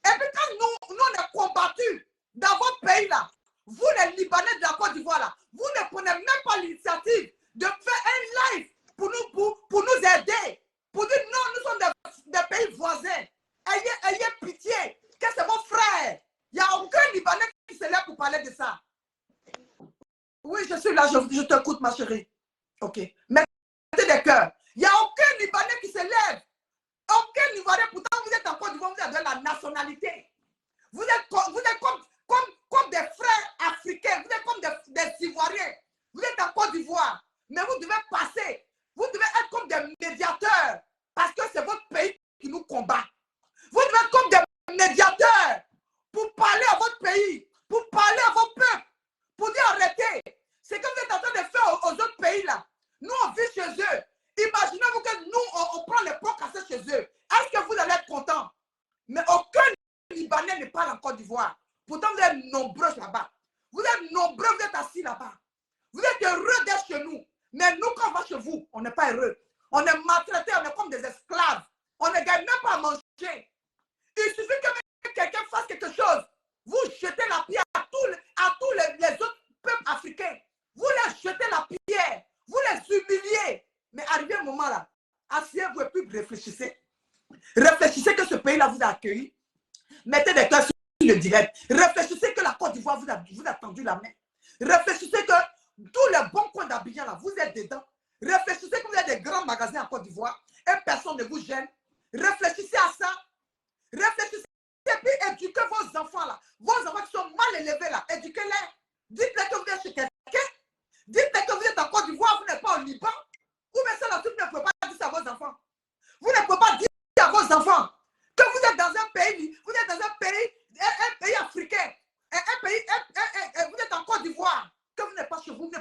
Et puis quand nous on est combattus dans votre pays là, vous les Libanais de la Côte d'Ivoire là, vous ne prenez même pas l'initiative de faire un live pour nous aider. Pour dire non, nous sommes des pays voisins. Ayez pitié, que c'est vos frères. Il n'y a aucun Libanais qui se lève pour parler de ça. Oui, je suis là, je t'écoute ma chérie. Ok. Mettez des cœurs. Il n'y a aucun Libanais qui se lève. Aucun Ivoirien, pourtant vous êtes en Côte d'Ivoire, vous avez la nationalité. Vous êtes comme des frères africains, vous êtes comme des Ivoiriens. Vous êtes en Côte d'Ivoire, mais vous devez passer. Vous devez être comme des médiateurs, parce que c'est votre pays qui nous combat. Vous devez être comme des médiateurs pour parler à votre pays, pour parler à vos peuples, pour dire arrêtez. C'est que vous êtes en train de faire aux autres pays là. Nous, on vit chez eux. Imaginez-vous que nous, on prend les pots cassés chez eux. Est-ce que vous allez être content? Mais aucun Libanais ne parle en Côte d'Ivoire. Pourtant, vous êtes nombreux là-bas. Vous êtes nombreux, vous êtes assis là-bas. Vous êtes heureux d'être chez nous. Mais nous, quand on va chez vous, on n'est pas heureux. On est maltraités, on est comme des esclaves. On ne gagne même pas à manger. Il suffit que quelqu'un fasse quelque chose. Vous jetez la pierre à tous les autres peuples africains. Vous les jetez la pierre. Vous les humiliez. Mais arrivé un moment là, asseyez-vous et puis réfléchissez. Réfléchissez que ce pays-là vous a accueilli. Mettez des cœurs sur le direct. Réfléchissez que la Côte d'Ivoire vous a tendu la main. Réfléchissez que tous les bons coins d'Abidjan là, vous êtes dedans. Réfléchissez que vous avez des grands magasins en Côte d'Ivoire et personne ne vous gêne. Réfléchissez à ça. Réfléchissez et puis éduquez vos enfants là. Vos enfants qui sont mal élevés là, éduquez-les. Dites-les que vous êtes chez quelqu'un. Dites-les que vous êtes en Côte d'Ivoire, vous n'êtes pas au Liban. Ou bien ça, là, vous ne pouvez pas dire ça à vos enfants. Vous ne pouvez pas dire à vos enfants que vous êtes dans un pays, vous êtes dans un pays africain, vous êtes en Côte d'Ivoire, que vous n'êtes pas chez vous, vous ne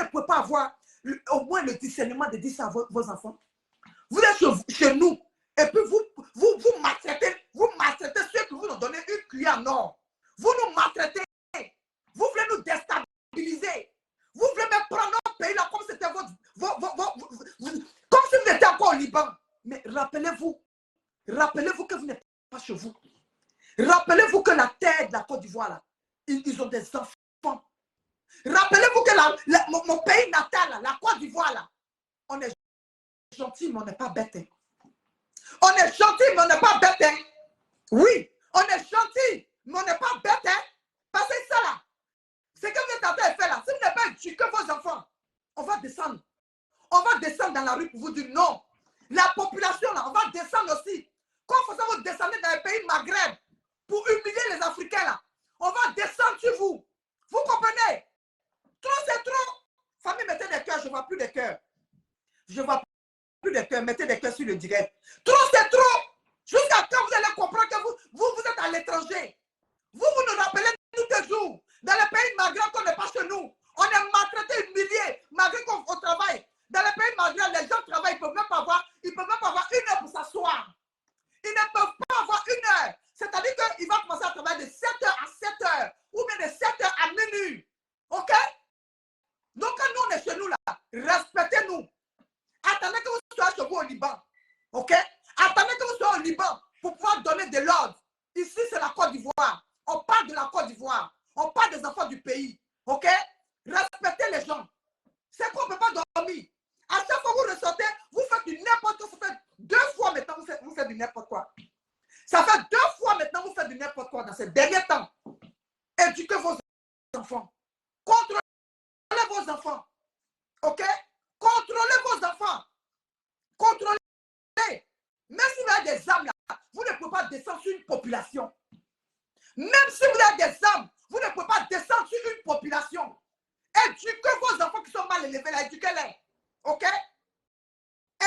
pouvez pas avoir au moins le discernement de dire ça à vos enfants. Vous êtes chez nous, et puis vous maltraitez ceux qui vous ont donné une cuillère en or. Vous nous maltraitez, vous voulez nous déstabiliser. Vous voulez même prendre notre pays là comme c'était comme si vous étiez encore au Liban. Mais rappelez-vous que vous n'êtes pas chez vous. Rappelez-vous que la terre de la Côte d'Ivoire là, ils ont des enfants. Rappelez-vous que mon pays natal là, la Côte d'Ivoire là, on est gentil mais on n'est pas bête. Hein. On est gentil mais on n'est pas bête. Hein. Oui, on est gentil mais on n'est pas bête. Hein. Parce que ça là. C'est que vous êtes en train de faire là. Si vous n'avez pas éduqué vos enfants, on va descendre. On va descendre dans la rue pour vous dire non. La population là, on va descendre aussi. Quand vous descendez dans les pays Maghreb pour humilier les Africains là, on va descendre sur vous. Vous comprenez? Trop c'est trop. Famille, mettez des cœurs, je ne vois plus de cœurs. Je ne vois plus de cœurs, mettez des cœurs sur le direct. Trop c'est trop. Jusqu'à quand vous allez comprendre que vous êtes à l'étranger. Vous nous rappelez tous les jours. Dans les pays Maghreb qu'on n'est pas chez nous. On est maltraité, humilié, malgré qu'on travaille. Dans les pays Maghreb, les gens travaillent, ils ne peuvent même pas avoir une heure pour s'asseoir. Ils ne peuvent pas avoir une heure. C'est-à-dire qu'il va commencer à travailler de 7h à 7h ou bien de 7h à minuit. OK? Donc, quand nous, on est chez nous, là, respectez-nous. Attendez que vous soyez chez vous au Liban. OK? Attendez que vous soyez au Liban pour pouvoir donner de l'ordre. Ici, c'est la Côte d'Ivoire. On parle de la Côte d'Ivoire. On parle des enfants du pays. OK? Respectez les gens. C'est qu'on ne peut pas dormir. À chaque fois que vous ressortez, vous faites du n'importe quoi. Ça fait 2 fois maintenant que vous faites du n'importe quoi. Ça fait 2 fois maintenant que vous faites du n'importe quoi dans ces derniers temps. Éduquez vos enfants. Contrôlez vos enfants. OK? Contrôlez vos enfants. Contrôlez. Même si vous avez des armes là, vous ne pouvez pas descendre sur une population. Même si vous avez des armes, vous ne pouvez pas descendre sur une population. Éduquez vos enfants qui sont mal élevés là, éduquez-les. OK?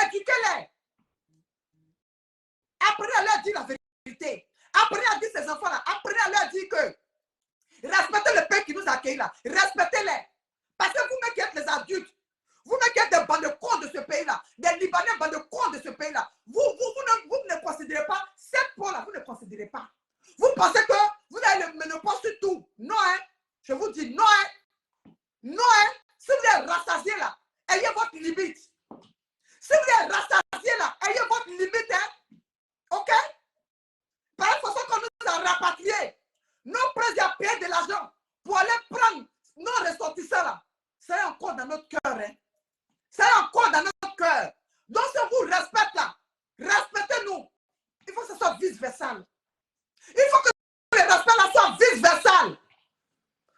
Éduquez-les. Apprenez à leur dire la vérité. Apprenez à dire ces enfants-là. Apprenez à leur dire que respectez le pays qui nous accueille là. Respectez-les. Parce que vous-même qui êtes les adultes, vous-même qui êtes des bandes de cons de ce pays-là, des Libanais bandes de cons de ce pays-là, vous ne considérez pas cette peau-là, vous ne considérez pas. Vous pensez que vous avez le monopole rapatrier. Nos présidents payent de l'argent pour aller prendre nos ressortissants là. C'est encore dans notre cœur. Hein? C'est encore dans notre cœur. Donc, si on vous respecte là, respectez-nous. Il faut que ce soit vice-versa. Il faut que le respect là soit vice-versa.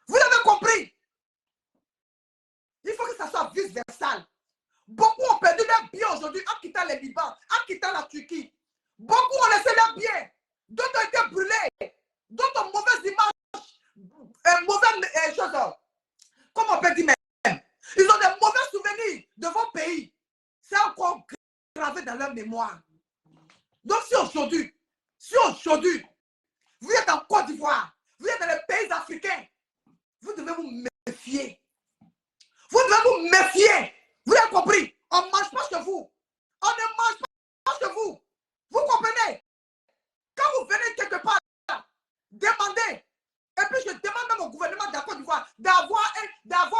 Vous avez compris? Il faut que ça soit vice-versa. Beaucoup ont perdu leurs biens aujourd'hui en quittant le Liban, en quittant la Turquie. Beaucoup ont laissé leurs biens. D'autres ont été brûlés. D'autres ont mauvaise image, mauvaise chose. Comment on peut dire même? Ils ont des mauvais souvenirs de vos pays. C'est encore gravé dans leur mémoire. Donc si aujourd'hui, vous êtes en Côte d'Ivoire, vous êtes dans les pays africains, vous devez vous méfier. Vous devez vous méfier. Vous avez compris? On ne mange pas chez vous. On ne mange pas chez vous. Vous comprenez? Quand vous venez quelque part, demandez. Et puis je demande même au gouvernement de la Côte d'Ivoire d'avoir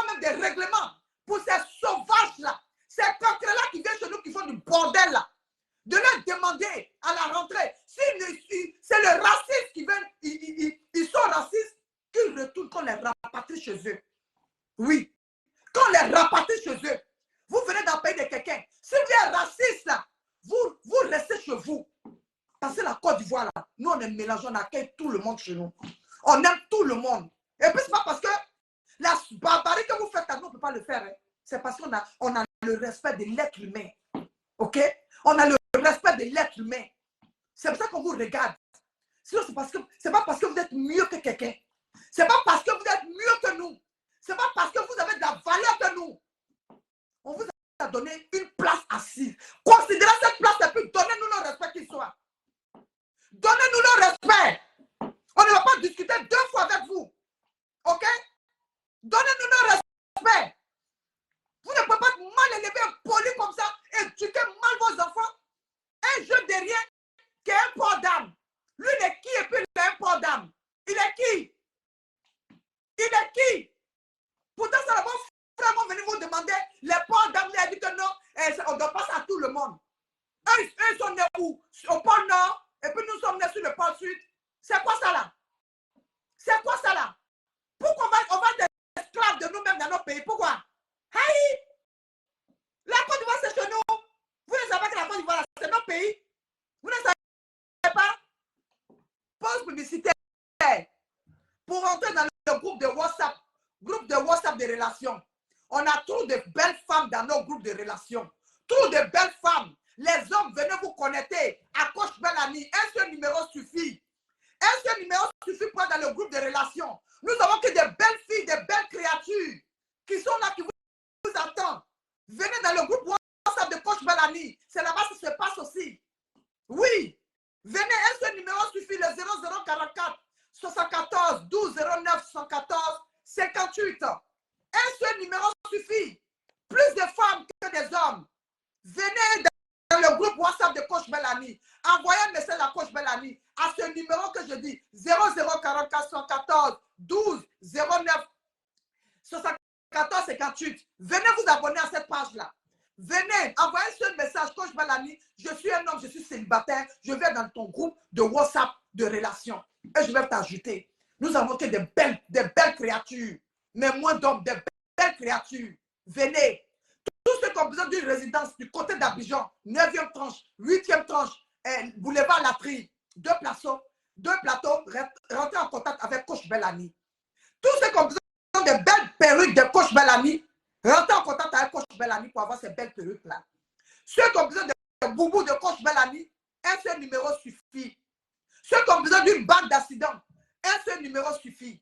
même des règlements pour ces sauvages-là. Ces concrets-là qui viennent chez nous, qui font du bordel là. De leur demander à la rentrée, si c'est le racisme qui vient, ils sont racistes, qu'ils retournent quand on les rapatrie chez eux. Oui. Quand on les rapatrie chez eux, vous venez d'un pays de quelqu'un. Si vous êtes raciste là, vous restez chez vous. Parce que la Côte d'Ivoire là, nous on est mélangeants, on accueille tout le monde chez nous. On aime tout le monde. Et puis c'est pas parce que la barbarie que vous faites à nous, on ne peut pas le faire. Hein. C'est parce qu'on a le respect de l'être humain. Ok? On a le respect de l'être humain. C'est pour ça qu'on vous regarde. Sinon, c'est pas parce que vous êtes mieux que quelqu'un. C'est pas parce que vous êtes mieux que nous. C'est pas parce que vous avez de la valeur que nous. On vous a donné une place assise. Considérez cette place et puis donnez-nous le respect qu'il soit. Donnez-nous le respect. On ne va pas discuter deux fois avec vous. Ok? Donnez-nous le respect. Vous ne pouvez pas mal élever un poli comme ça, éduquer mal vos enfants. Un jeu de rien qui est un port d'âme. Lui, il est qui et puis il est un port d'âme? Il est qui? Il est qui? Pourtant, ça va vraiment venir vous demander les ports d'âme. Il a dit que non, on doit passer à tout le monde. Eux sont nés où? Au port nord, et puis nous sommes nés sur le port sud. C'est quoi ça là? C'est quoi ça là? Pourquoi on va être esclaves de nous-mêmes dans nos pays? Pourquoi? Hey! La Côte d'Ivoire, c'est chez nous. Vous ne savez pas que la Côte d'Ivoire, c'est notre pays. Vous ne savez pas? Pause publicitaire. Pour rentrer dans le groupe de WhatsApp de relations. On a trop de belles femmes dans nos groupes de relations. Trop de belles femmes. Les hommes, venez vous connecter à Coach Bellamy. Un seul numéro suffit. Un seul numéro suffit pour être dans le groupe de relations. Nous avons que des belles filles, des belles créatures qui sont là, qui vous attendent. Venez dans le groupe WhatsApp de Coach Bellamy. C'est là-bas que ça se passe aussi. Oui. Venez, un seul numéro suffit, le 0044 74 12 09 114 58. Un seul numéro suffit. Plus de femmes que des hommes. Venez dans le groupe WhatsApp de Coach Bellamy. Envoyez un message à Coach Bellamy à ce numéro que je dis 0044 114 12 09 74 58. Venez vous abonner à cette page-là. Venez, envoyez ce message, Coach Bellamy. Je suis un homme, je suis célibataire. Je vais dans ton groupe de WhatsApp de relations. Et je vais t'ajouter. Nous avons que des belles créatures. Mais moins d'hommes, des belles créatures. Venez. Tous ceux qui ont besoin d'une résidence du côté d'Abidjan, 9e tranche, 8e tranche, boulevard Latry, deux plateaux, rentrez en contact avec Coach Bellamy. Tous ceux qui ont besoin de belles perruques de Coach Bellamy, rentrez en contact avec Coach Bellamy pour avoir ces belles perruques-là. Ceux qui ont besoin de boubou de Coach Bellamy, un seul numéro suffit. Ceux qui ont besoin d'une bague d'accident, un seul numéro suffit.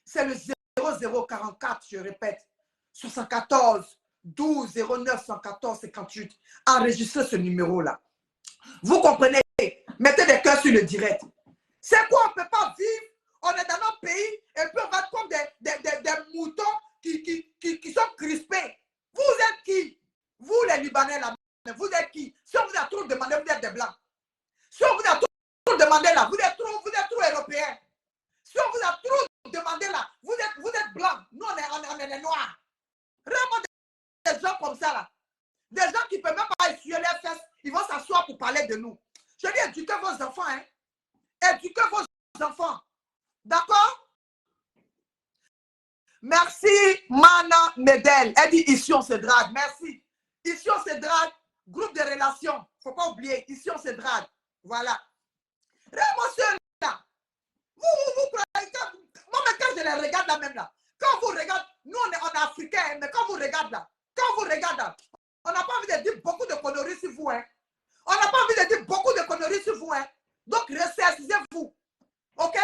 C'est le 0044, je répète, 74 12 09 114 58. Enregistrez ce numéro-là. Vous comprenez? Mettez des cœurs sur le direct. C'est quoi? On ne peut pas vivre. On est dans notre pays et puis on va être comme des moutons qui sont crispés. Vous êtes qui? Vous les Libanais là, vous êtes qui? Si on vous a trop demandé, vous êtes des Blancs. Si on vous a trop demandé là, vous êtes trop Européens. Si on vous a trop demandé là, vous êtes Blancs. Nous on est les Noirs. Vraiment des gens comme ça là. Des gens qui ne peuvent même pas essuyer les fesses. Ils vont s'asseoir pour parler de nous. Je dis éduquez vos enfants. Hein. Éduquez vos enfants. D'accord? Merci, Mana Medel. Elle dit ici on se drague. Merci. Ici on se drague. Groupe de relations. Il ne faut pas oublier. Ici on se drague. Voilà. Rémotion là. Vous croyez que... Moi, mais quand je les regarde là même là, quand vous regardez, nous on est africains, mais quand vous regardez là, on n'a pas envie de dire beaucoup de conneries sur vous. Hein. On n'a pas envie de dire beaucoup de conneries sur vous. Hein. Donc, ressaisissez-vous. OK?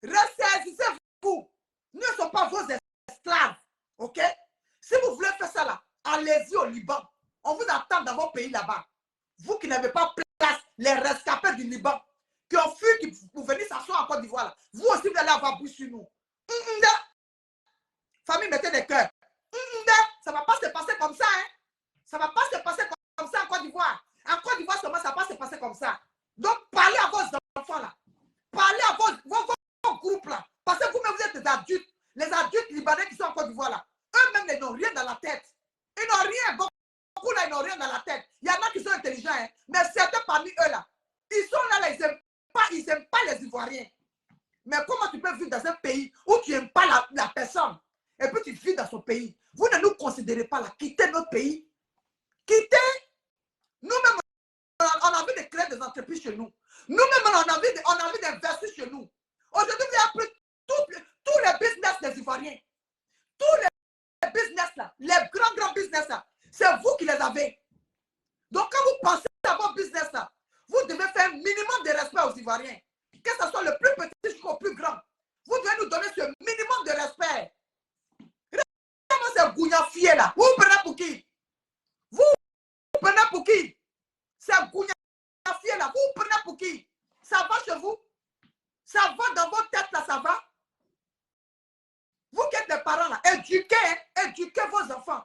Ressaisissez-vous. Nous ne sommes pas vos esclaves. OK? Si vous voulez faire ça là, allez-y au Liban. On vous attend dans vos pays là-bas. Vous qui n'avez pas place, les rescapés du Liban, qui ont fui pour venir s'asseoir en Côte d'Ivoire là. Vous aussi, vous allez avoir bouche sur nous. Famille, mettez des cœurs. Ça ne va pas se passer comme ça. Hein? Ça ne va pas se passer comme ça en Côte d'Ivoire. En Côte d'Ivoire seulement, ça ne va pas se passer comme ça. Donc, parlez à vos enfants là. Parlez à vos groupes là. Parce que vous-même, vous êtes des adultes. Les adultes libanais qui sont en Côte d'Ivoire là. Eux-mêmes, ils n'ont rien dans la tête. Ils n'ont rien. Beaucoup là, ils n'ont rien dans la tête. Il y en a qui sont intelligents. Hein? Mais certains parmi eux là, ils sont là, ils n'aiment pas les Ivoiriens. Mais comment tu peux vivre dans un pays où tu n'aimes pas la personne et puis tu vis dans son pays? Vous ne nous considérez pas là. Quittez notre pays. Quittez. Nous-mêmes, on a envie de créer des entreprises chez nous. Nous-mêmes, on a envie d'investir chez nous. Aujourd'hui, vous avez pris tous les business des Ivoiriens. Tous les business là, les grands business là, c'est vous qui les avez. Donc, quand vous pensez à vos business là, vous devez faire un minimum de respect aux Ivoiriens. Que ce soit le plus petit jusqu'au plus grand. Vous devez nous donner ce minimum de respect. Comment c'est Gougnafié là? Vous prenez pour qui? Vous prenez pour qui? C'est Gougnafié là. Vous prenez pour qui? Ça va chez vous? Ça va dans votre tête là, ça va? Vous qui êtes des parents là, éduquez vos enfants.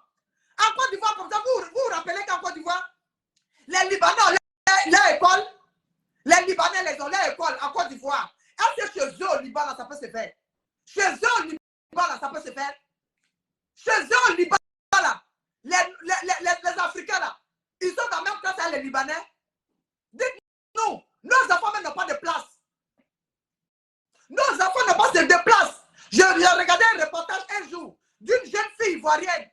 En Côte d'Ivoire, comme ça, vous vous rappelez qu'en Côte d'Ivoire, les Libanais ont leur école. Les Libanais, ont leur école en Côte d'Ivoire. Est-ce que chez eux au Liban, là, ça peut se faire? Chez eux au Liban, là, ça peut se faire? Chez eux au Liban, là, les Africains, là, ils sont dans la même classe avec les Libanais. Dites-nous, nos enfants n'ont pas de place. Nos enfants n'ont pas de place. Je regardais un reportage un jour d'une jeune fille ivoirienne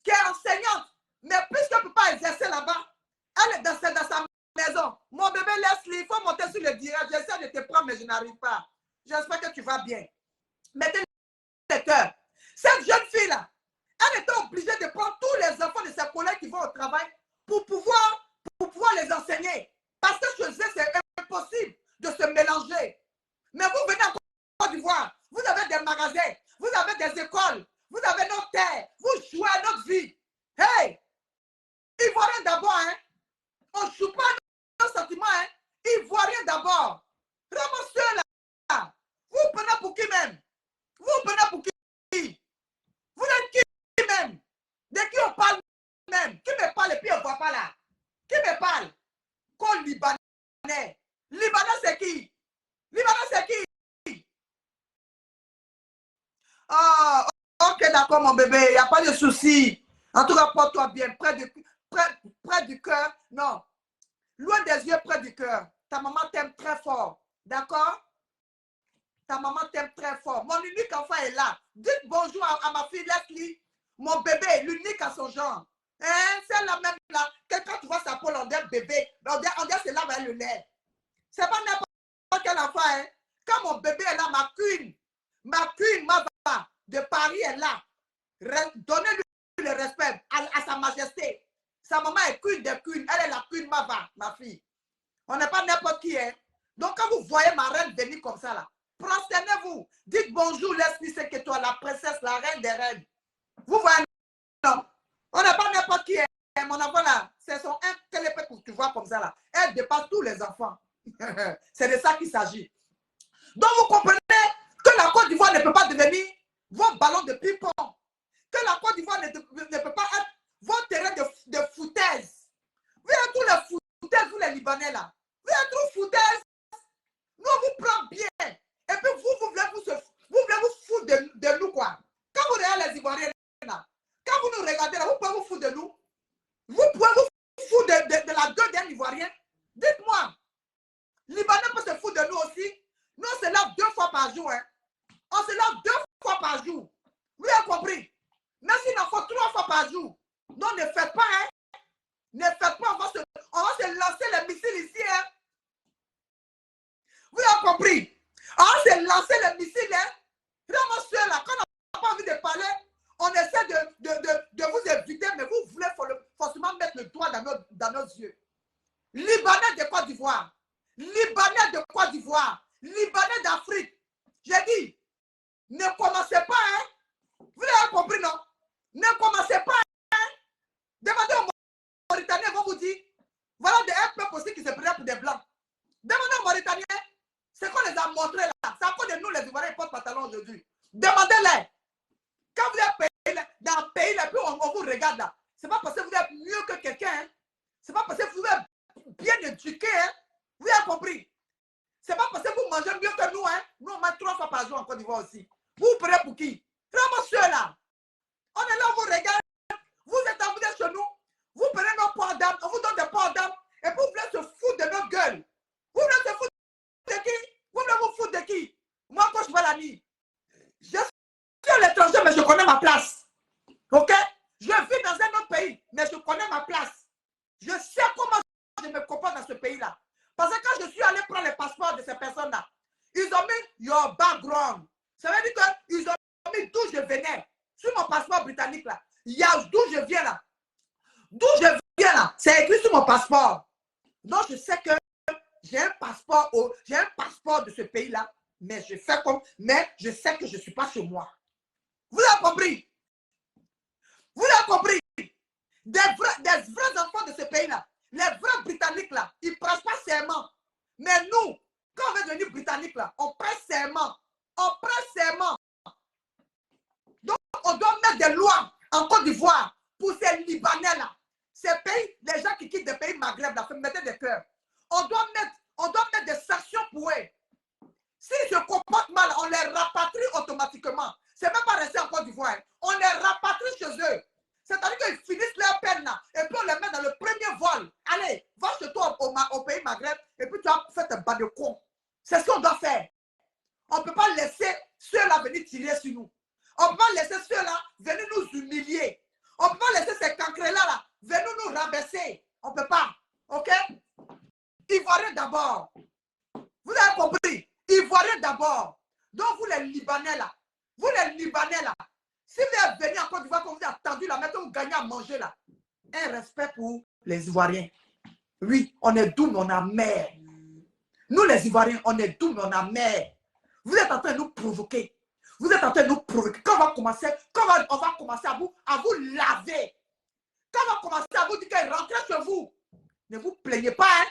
qui est enseignante, mais puisqu'elle ne peut pas exercer là-bas, elle est dans sa maison. Mon bébé, laisse-le, il faut monter sur le direct. J'essaie de te prendre, mais je n'arrive pas. J'espère que tu vas bien. Mettez le cœur. Cette jeune fille-là, elle était obligée de prendre tous les enfants de ses collègues qui vont au travail pour pouvoir les enseigner. Parce que chez eux, c'est impossible de se mélanger. Mais vous venez en Côte d'Ivoire, vous avez des magasins, vous avez des écoles, vous avez nos terres, vous jouez à notre vie. Hey! Ivoirien d'abord, hein? On ne joue pas nos sentiments, hein? Ivoirien d'abord. Vraiment ceux-là. Vous prenez pour qui même? Vous prenez pour qui? Vous êtes qui même? De qui on parle même? Qui me parle et puis on ne voit pas là? Qui me parle? Comme Libanais. Libanais c'est qui? Libanais c'est qui? Ah, ok, d'accord, mon bébé, il n'y a pas de souci. En tout cas, porte-toi bien, près du cœur. Non, loin des yeux, près du cœur. Ta maman t'aime très fort, d'accord? Ta maman t'aime très fort. Mon unique enfant est là. Dites bonjour à ma fille Leslie. Mon bébé, l'unique à son genre. Hein? C'est la même là. Quand tu vois sa peau, on dirait bébé. On dirait c'est là où le lait. C'est pas n'importe quel enfant. Hein? Quand mon bébé est là, ma queen, ma de Paris est là. Donnez-lui le respect à sa majesté. Sa maman est queen de queen. Elle est la queen Mava, ma fille. On n'est pas n'importe qui. Hein? Donc, quand vous voyez ma reine venir comme ça, là, prosternez-vous. Dites bonjour, Leslie, c'est que toi, la princesse, la reine des reines. Vous voyez, non? On n'est pas n'importe qui. Hein? Mon enfant, là, c'est son que tu vois comme ça, là. Elle dépasse tous les enfants. C'est de ça qu'il s'agit. Donc, vous comprenez que la Côte d'Ivoire ne peut pas devenir vos ballons de ping-pong. Que la Côte d'Ivoire ne peut pas être vos terrains de foutaise. Vous êtes tous les foutaises, vous les Libanais là. Vous êtes tous foutaises. Nous, on vous prend bien. Et puis vous voulez vous foutre de nous quoi. Quand vous regardez les Ivoiriens là, quand vous nous regardez là, vous pouvez vous foutre de nous. Vous pouvez vous foutre de la gueule d'un Ivoirien. Dites-moi, Libanais peut se foutre de nous aussi. Nous par jour. Hein. On se lave 2 fois par jour. Vous avez compris? Même s'il en faut 3 fois par jour. Non, ne faites pas. Hein. Ne faites pas. On va se lancer les missiles ici. Hein. Vous avez compris? On va se lancer les missiles. Hein. Vraiment, ceux-là, quand on n'a pas envie de parler, on essaie de vous éviter, mais vous voulez forcément mettre le doigt dans nos yeux. Libanais de Côte d'Ivoire. Libanais de Côte d'Ivoire. Libanais d'Afrique. J'ai dit, ne commencez pas, hein. Vous l'avez compris, non? Ne commencez pas, hein. Demandez aux Mauritaniens, ils vont vous dire, voilà des peuple aussi qui se prennent pour des blancs. Demandez aux Mauritaniens, c'est qu'on les a montré là. C'est à cause de nous, les Ivoiriens, ils portent pantalon aujourd'hui. Demandez-les. Quand vous êtes payé dans le pays, là, puis on vous regarde là. C'est pas parce que vous êtes mieux que quelqu'un, hein. C'est pas parce que vous êtes bien éduqué, hein. Vous avez compris? C'est pas parce que vous mangez mieux que nous, hein. Nous, on mange 3 fois par jour en Côte d'Ivoire aussi. Vous prenez pour qui? Vraiment ceux-là. On est là, on vous regarde. Vous êtes envoyés chez nous. Vous prenez nos ports d'âme. On vous donne des ports d'âme. Et vous voulez se foutre de nos gueules. Vous voulez se foutre de qui? Vous voulez vous foutre de qui? Moi, quand je vois la nuit, je suis à l'étranger, mais je connais ma place. Ok? Je vis dans un autre pays, mais je connais ma place. Je sais comment je me comporte dans ce pays-là. Parce que quand je suis allé prendre les passeports de ces personnes-là, ils ont mis your background. Ça veut dire qu'ils ont mis d'où je venais. Sur mon passeport britannique, là. Il y a d'où je viens, là. D'où je viens, là. C'est écrit sur mon passeport. Donc, je sais que j'ai un passeport de ce pays-là, mais je fais comme, mais je sais que je ne suis pas chez moi. Vous avez compris? Vous avez compris? Des vrais enfants de ce pays-là, les vrais Britanniques, là, ils ne prêtent pas serment. Mais nous, quand on veut devenir Britannique, là, on prête serment. On prête serment. Donc, on doit mettre des lois en Côte d'Ivoire pour ces Libanais-là. Ces pays, les gens qui quittent des pays Maghreb, là, mettez des cœurs. On doit mettre des sanctions pour eux. S'ils se comportent mal, on les rapatrie automatiquement. C'est même pas resté en Côte d'Ivoire. On les rapatrie chez eux. C'est-à-dire qu'ils finissent leur peine là. Et puis on les met dans le premier vol. Allez, va chez toi au pays Maghreb et puis tu vas faire tes bas de con. C'est ce qu'on doit faire. On ne peut pas laisser ceux-là venir tirer sur nous. On ne peut pas laisser ceux-là venir nous humilier. On ne peut pas laisser ces cancrés-là venir nous rabaisser. On ne peut pas. OK? Ivoiriens d'abord. Vous avez compris? Ivoiriens d'abord. Donc vous les Libanais là. Vous les Libanais là. Si vous êtes venus en Côte d'Ivoire, quand vous avez attendu là, maintenant vous gagnez à manger là. Un respect pour les Ivoiriens. Oui, on est doux, mais on a mer. Nous les Ivoiriens, on est doux, mais on a mer. Vous êtes en train de nous provoquer. Vous êtes en train de nous provoquer. Quand on va commencer, à vous laver. Quand on va commencer à vous dire que rentrez chez vous. Ne vous plaignez pas, hein.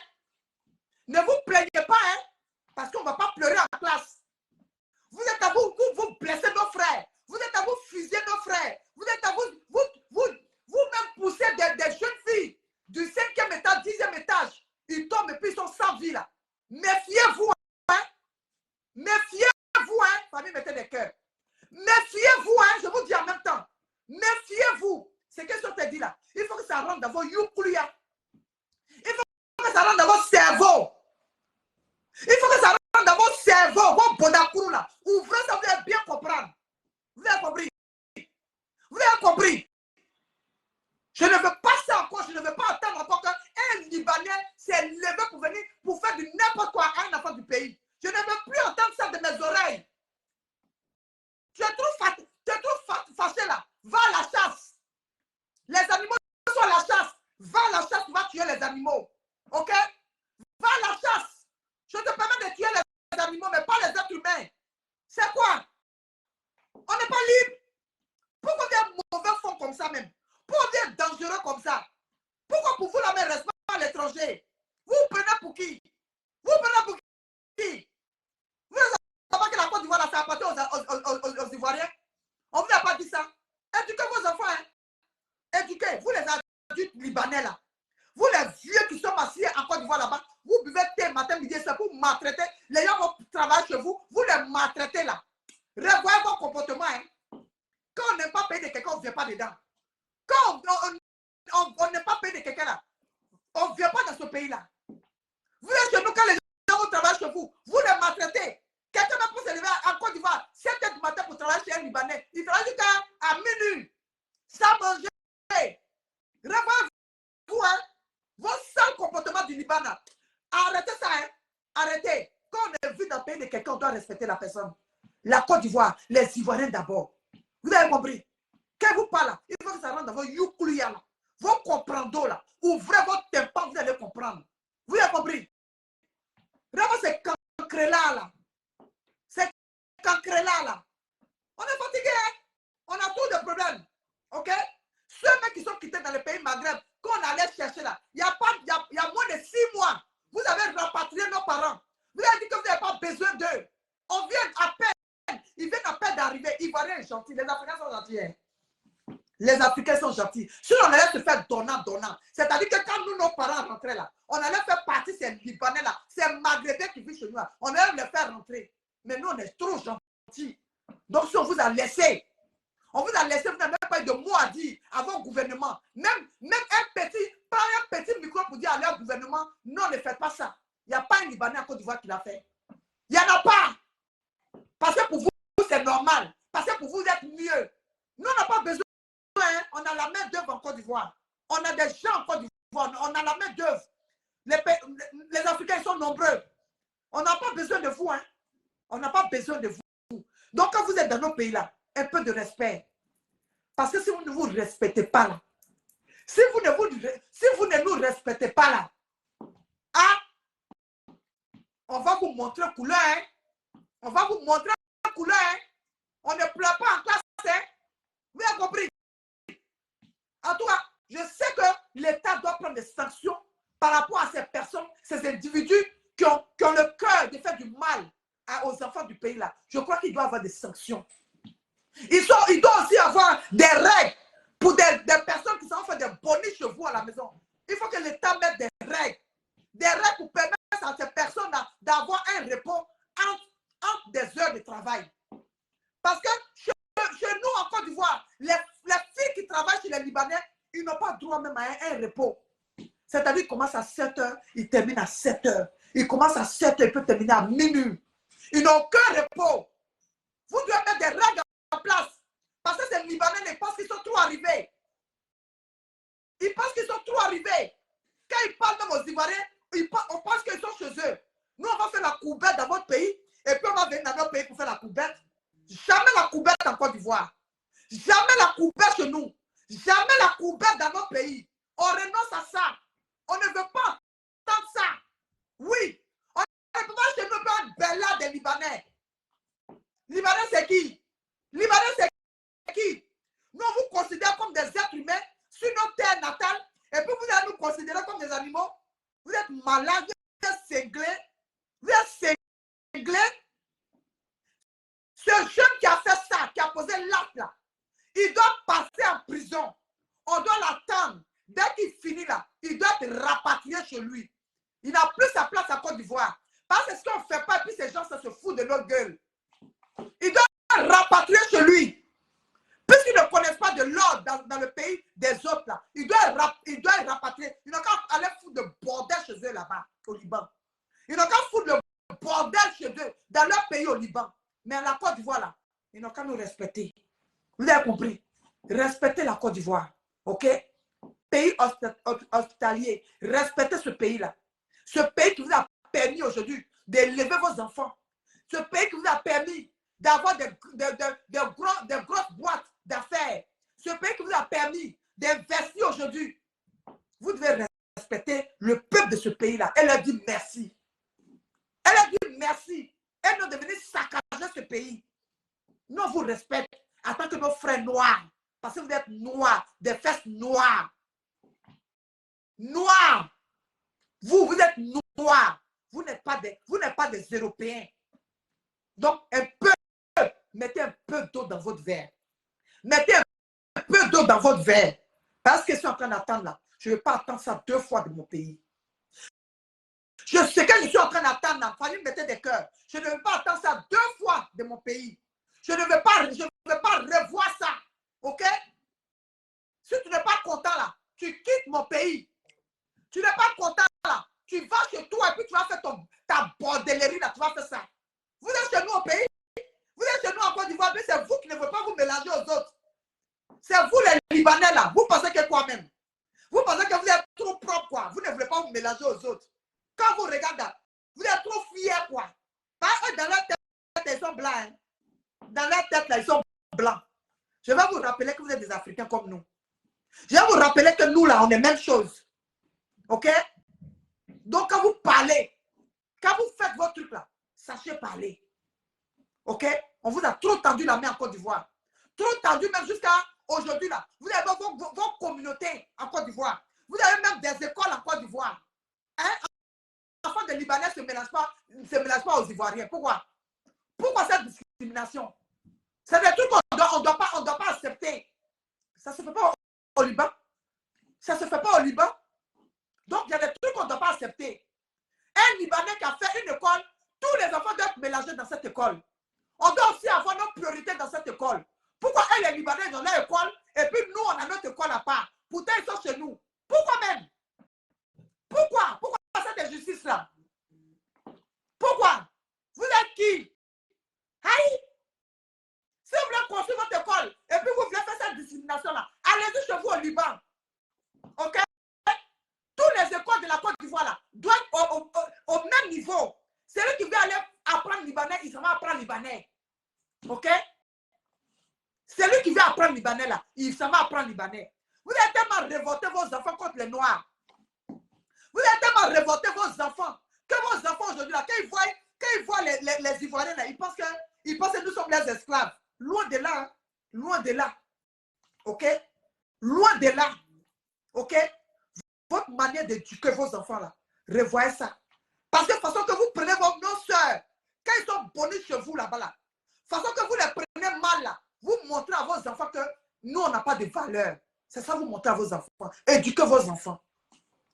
Ne vous plaignez pas, hein. Parce qu'on ne va pas pleurer en classe. Vous êtes à vous blessez nos frères. Vous êtes à vous fusiller nos frères. Vous êtes à vous-même pousser des jeunes filles du 5e étage, 10e étage. Ils tombent et puis ils sont sans vie là. Méfiez-vous, hein. Méfiez-vous, hein. Famille, mettez des cœurs. Méfiez-vous, hein. Je vous dis en même temps. Méfiez-vous. C'est ce que je te dis là. Il faut que ça rentre dans vos youkoulia. Il faut que ça rentre dans votre cerveau. Il faut que ça rentre dans votre cerveau, vos bonakourou là. Ouvrez ça, vous allez bien comprendre. Vous avez compris? Vous avez compris? Je ne veux pas ça encore, je ne veux pas attendre encore qu'un Libanais s'est levé pour venir, pour faire du n'importe quoi à un enfant du pays. Je ne veux plus entendre ça de mes oreilles. Tu es trop fâché là. Va à la chasse. Les animaux sont à la chasse. Va à la chasse, tu vas tuer les animaux. Ok? Va à la chasse. Je te permets de tuer les animaux, mais pas les êtres humains. C'est quoi? On n'est pas libre. Pourquoi vous êtes mauvais fond comme ça même? Pourquoi vous êtes dangereux comme ça? Pourquoi pour vous la même reste pas à l'étranger? Vous prenez pour qui? Vous prenez pour qui? Vous savez pas que la Côte d'Ivoire ça appartient aux Ivoiriens? On ne vous a pas dit ça. Éduquez vos enfants. Hein? Éduquez. Vous les adultes libanais là. Vous les vieux qui sont assis en Côte d'Ivoire là-bas. Vous buvez thé matin, midi, c'est pour maltraiter. Les gens vont travailler chez vous. Vous les maltraitez là. Revoyez vos comportements. Hein. Quand on n'aime pas payer de quelqu'un, on ne vient pas dedans. Quand on n'aime pas payer de quelqu'un là, on ne vient pas dans ce pays-là. Vous êtes chez nous, quand les gens vont travailler chez vous, vous les maltraitez. Quelqu'un va pour se lever Arrêtez. Quand on est vu dans le pays de quelqu'un, on doit respecter la personne. La Côte d'Ivoire, les Ivoiriens d'abord. Vous avez compris? Quand vous parlez, il faut que ça rentre dans vos youkoulia là. Vos comprendons là. Ouvrez votre tympan, vous allez comprendre. Vous avez compris? Vraiment, c'est cancré-là là. C'est cancré-là là. On est fatigué, hein? On a tous des problèmes. Ok? Ceux mecs qui sont quittés dans le pays Maghreb, quand on allait chercher là, il y a moins de 6 mois, vous avez rapatrié nos parents. Vous avez dit que vous n'avez pas besoin d'eux. On vient à peine, ils viennent à peine d'arriver. Ivoiriens sont gentils, les Africains sont gentils. Hein? Les Africains sont gentils. Si on allait se faire donnant. C'est-à-dire que quand nous, nos parents rentraient là, on allait faire partie de ces Libanais là, ces Maghrébins qui vivent chez nous là, on allait les faire rentrer. Mais nous, on est trop gentils. Donc, si on vous a laissé, vous n'avez même pas eu de mots à dire à votre gouvernement. Même pas un petit micro pour dire à leur gouvernement, non, ne faites pas ça. Il n'y a pas un Libanais en Côte d'Ivoire qui l'a fait. Il n'y en a pas. Parce que pour vous, c'est normal. Parce que pour vous, vous êtes mieux. Nous, on n'a pas besoin. Hein? On a la main d'œuvre en Côte d'Ivoire. On a des gens en Côte d'Ivoire. On a la main d'œuvre. Les Africains sont nombreux. On n'a pas besoin de vous. Hein? On n'a pas besoin de vous. Donc, quand vous êtes dans nos pays-là, un peu de respect. Parce que si vous ne vous respectez pas là, si vous ne nous respectez pas là, ah, on va vous montrer couleur. Hein? On va vous montrer couleur. Hein? On ne pleure pas en classe. Hein? Vous avez compris? En tout cas, je sais que l'État doit prendre des sanctions par rapport à ces personnes, ces individus qui ont le cœur de faire du mal aux enfants du pays là. Je crois qu'il doit y avoir des sanctions. Il doit aussi avoir des règles pour des personnes qui sont fait des bonnies chez vous à la maison. Il faut que l'État mette des règles pour permettre à ces personnes d'avoir un repos entre des heures de travail. Parce que chez nous en Côte d'Ivoire, les filles qui travaillent chez les Libanais, ils n'ont pas droit même à un repos. C'est-à-dire qu'ils commencent à 7 h, ils terminent à 7 h. Ils commencent à 7 h, ils peuvent terminer à minuit. Ils n'ont aucun repos. Vous devez mettre des règles en place. Parce que ces Libanais, ils pensent qu'ils sont trop arrivés. Ils pensent qu'ils sont trop arrivés. Quand ils parlent même aux Ivoiriens, on pense qu'ils sont chez eux. Nous, on va faire la coubette dans votre pays et puis on va venir dans notre pays pour faire la coubette. Jamais la coubette en Côte d'Ivoire. Jamais la coubette chez nous. Jamais la coubette dans notre pays. On renonce à ça. On ne veut pas tant ça. Oui. On ne peut pas chez nous faire Bella des Libanais. Libanais, c'est qui? Libanais, c'est qui? Nous, on vous considère comme des êtres humains sur notre terre natale et puis vous allez nous considérer comme des animaux. Vous êtes malades, vous êtes cinglés. Vous êtes cinglés. Ce jeune qui a fait ça, qui a posé l'acte là, il doit passer en prison. On doit l'attendre. Dès qu'il finit là, il doit être rapatrié chez lui. Il n'a plus sa place à Côte d'Ivoire. Parce que ce qu'on ne fait pas, et puis ces gens ça se foutent de notre gueule. Il doit être rapatrié chez lui. Puisqu'ils ne connaissent pas de l'ordre dans le pays des autres là, il doit être rapatrié. Ils n'ont qu'à aller foutre de bordel chez eux là-bas, au Liban. Ils n'ont qu'à foutre de bordel chez eux, dans leur pays au Liban. Mais à la Côte d'Ivoire, là, ils n'ont qu'à nous respecter. Vous avez compris? Respectez la Côte d'Ivoire. OK? Pays hospitalier. Respectez ce pays-là. Ce pays qui vous a permis aujourd'hui d'élever vos enfants. Ce pays qui vous a permis d'avoir des grosses boîtes d'affaires. Ce pays qui vous a permis d'investir aujourd'hui. Vous devez respecter le peuple de ce pays-là. Elle a dit merci. Elle a dit merci. Elle est devenue saccager ce pays. Nous, on vous respecte en tant que nos frères noirs. Parce que vous êtes noirs, des fesses noires. Noirs. Vous êtes noirs. Vous n'êtes pas des Européens. Donc, mettez un peu d'eau dans votre verre. Mettez un peu d'eau dans votre verre. Parce que je suis en train d'attendre là. Je ne vais pas attendre ça 2 fois de mon pays. Je sais que je suis en train d'attendre là. Fallait mettre des cœurs. Je ne veux pas attendre ça 2 fois de mon pays. Je ne veux pas revoir ça. OK? Si tu n'es pas content là, tu quittes mon pays. Tu n'es pas content là. Tu vas chez toi et puis tu vas faire ta bordellerie là. Tu vas faire ça. Vous êtes chez nous au pays. Vous êtes chez nous en Côte d'Ivoire. Mais c'est vous qui ne voulez pas vous mélanger aux autres. C'est vous les Libanais là. Vous pensez que quoi même? Vous pensez que vous êtes trop propre quoi. Vous ne voulez pas vous mélanger aux autres. Quand vous regardez, vous êtes trop là, hein, dans leur tête, là, ils sont blancs. Je vais vous rappeler que vous êtes des Africains comme nous. Je vais vous rappeler que nous, là, on est même chose. OK? Donc, quand vous parlez, quand vous faites votre truc, là, sachez parler. OK? On vous a trop tendu la main en Côte d'Ivoire. Trop tendu même jusqu'à aujourd'hui, là. Vous avez vos communautés en Côte d'Ivoire. Vous avez même des écoles en Côte d'Ivoire. Hein? Les enfants de Libanais ne se mélangent pas aux Ivoiriens. Pourquoi? Pourquoi cette discrimination? C'est des trucs qu'on ne doit pas accepter. Ça ne se fait pas au Liban. Ça ne se fait pas au Liban. Donc, il y a des trucs qu'on ne doit pas accepter. Un Libanais qui a fait une école, tous les enfants doivent être mélangés dans cette école. On doit aussi avoir nos priorités dans cette école. Pourquoi les Libanais ont leur école et puis nous, on a notre école à part? Pourtant, ils sont chez nous. Pourquoi même? Pourquoi? Pourquoi cette injustice-là? Pourquoi? Vous êtes qui? Aïe! Si vous voulez construire votre école et puis vous voulez faire cette discrimination-là, allez-y chez vous au Liban. OK? Toutes les écoles de la Côte d'Ivoire là doivent être au même niveau. Celui qui veut aller apprendre libanais, il s'en va apprendre libanais. OK? Celui qui veut apprendre libanais là, il s'en va apprendre libanais. Vous avez tellement révolté vos enfants contre les Noirs. Vous avez tellement révolté vos enfants que vos enfants aujourd'hui là, quand ils voient les Ivoiriens là, ils pensent que nous sommes les esclaves. Loin de là. Hein? Loin de là. OK? Loin de là. OK? Votre manière d'éduquer vos enfants là, revoyez ça. Parce que de façon que vous prenez nos soeurs, quand ils sont bonnés chez vous là-bas, là, façon que vous les prenez mal là, vous montrez à vos enfants que nous, on n'a pas de valeur. C'est ça, vous montrez à vos enfants. Éduquez vos enfants.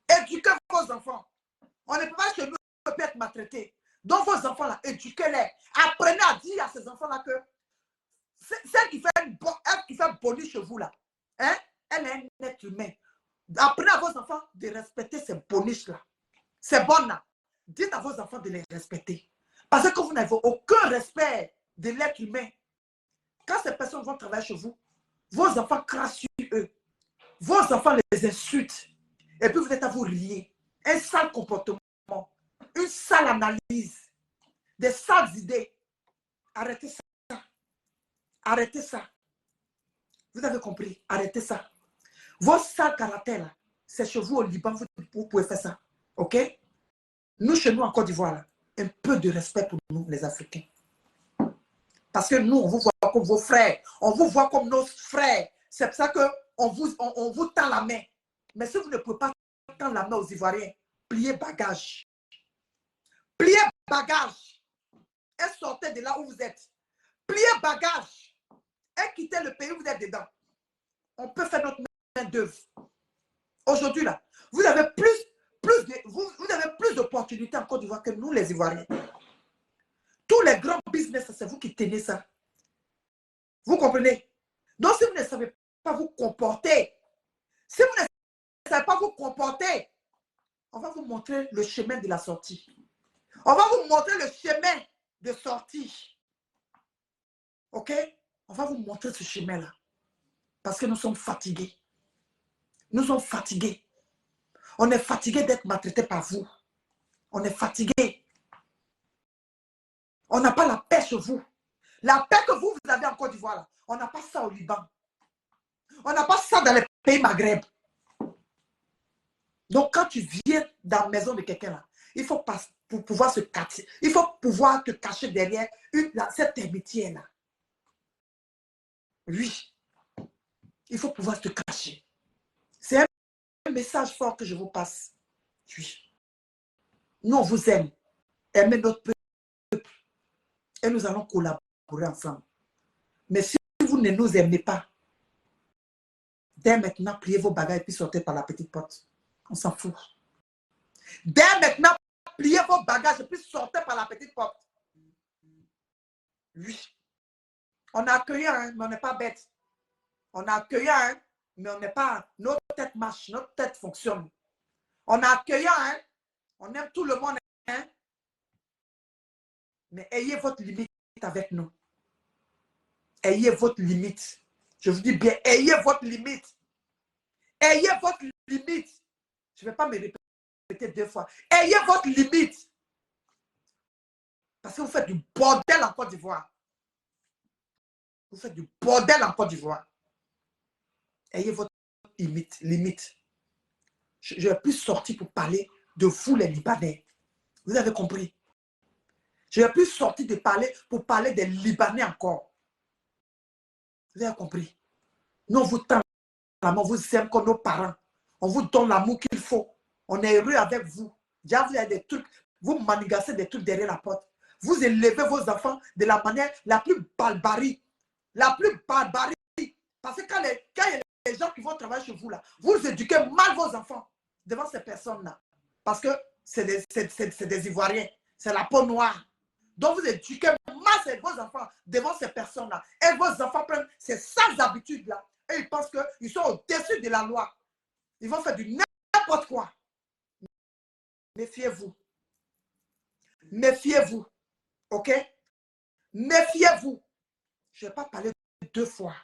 Éduquez vos enfants. On ne peut pas chez nous être maltraité. Donc, vos enfants là, éduquez-les. Apprenez à dire à ces enfants là que celle qui fait bonnie chez vous là, hein, elle est un être humain. Apprenez à vos enfants de respecter ces boniches là. Ces bonnes là. Dites à vos enfants de les respecter. Parce que vous n'avez aucun respect de l'être humain. Quand ces personnes vont travailler chez vous, vos enfants crachent sur eux. Vos enfants les insultent. Et puis vous êtes à vous rier. Un sale comportement. Une sale analyse. Des sales idées. Arrêtez ça. Arrêtez ça. Vous avez compris? Arrêtez ça. Vos sales caractères, c'est chez vous au Liban, vous pouvez faire ça. OK? Nous, chez nous, en Côte d'Ivoire, un peu de respect pour nous, les Africains. Parce que nous, on vous voit comme vos frères. On vous voit comme nos frères. C'est pour ça qu'on vous tend la main. Mais si vous ne pouvez pas tendre la main aux Ivoiriens, pliez bagage. Pliez bagage. Et sortez de là où vous êtes. Pliez bagage. Et quittez le pays où vous êtes dedans. On peut faire notre main d'œuvre. Aujourd'hui, là, vous avez plus d'opportunités en Côte d'Ivoire que nous, les Ivoiriens. Tous les grands business, c'est vous qui tenez ça. Vous comprenez? Donc, si vous ne savez pas vous comporter, on va vous montrer le chemin de la sortie. On va vous montrer le chemin de sortie. OK? On va vous montrer ce chemin-là. Parce que nous sommes fatigués. Nous sommes fatigués. On est fatigué d'être maltraité par vous. On est fatigué. On n'a pas la paix chez vous. La paix que vous avez en Côte d'Ivoire, on n'a pas ça au Liban. On n'a pas ça dans les pays Maghreb. Donc, quand tu viens dans la maison de quelqu'un, là, il faut pas, pour pouvoir se cacher, il faut pouvoir te cacher derrière cette amitié-là. Oui. Il faut pouvoir te cacher. C'est un message fort que je vous passe. Oui. Nous, on vous aime. Aimez notre peuple. Et nous allons collaborer ensemble. Mais si vous ne nous aimez pas, dès maintenant, pliez vos bagages et puis sortez par la petite porte. On s'en fout. Dès maintenant, pliez vos bagages et puis sortez par la petite porte. Oui. On a accueilli un, mais on n'est pas bête. On a accueilli un, mais on n'est pas... Notre tête marche, notre tête fonctionne. On a accueilli un, on aime tout le monde, hein? Mais ayez votre limite avec nous. Ayez votre limite. Je vous dis bien, ayez votre limite. Ayez votre limite. Je ne vais pas me répéter 2 fois. Ayez votre limite. Parce que vous faites du bordel en Côte d'Ivoire. Vous faites du bordel en Côte d'Ivoire. Ayez votre limite. Je ne vais plus sortir pour parler de vous, les Libanais. Vous avez compris? Je ne vais plus sortir pour parler des Libanais encore. Vous avez compris? Nous, on vous tend l'amour, on vous aime comme nos parents. On vous donne l'amour qu'il faut. On est heureux avec vous. Déjà, vous avez des trucs, vous manigassez des trucs derrière la porte. Vous élevez vos enfants de la manière la plus barbarie. La plus barbarie. Parce que quand il y a les gens qui vont travailler chez vous, là, vous éduquez mal vos enfants devant ces personnes-là. Parce que c'est des Ivoiriens. C'est la peau noire. Donc, vous éduquez mal vos enfants devant ces personnes-là. Et vos enfants prennent ces sales habitudes-là. Et ils pensent qu'ils sont au-dessus de la loi. Ils vont faire du n'importe quoi. Méfiez-vous. Méfiez-vous. OK? Méfiez-vous. Je ne vais pas parler 2 fois.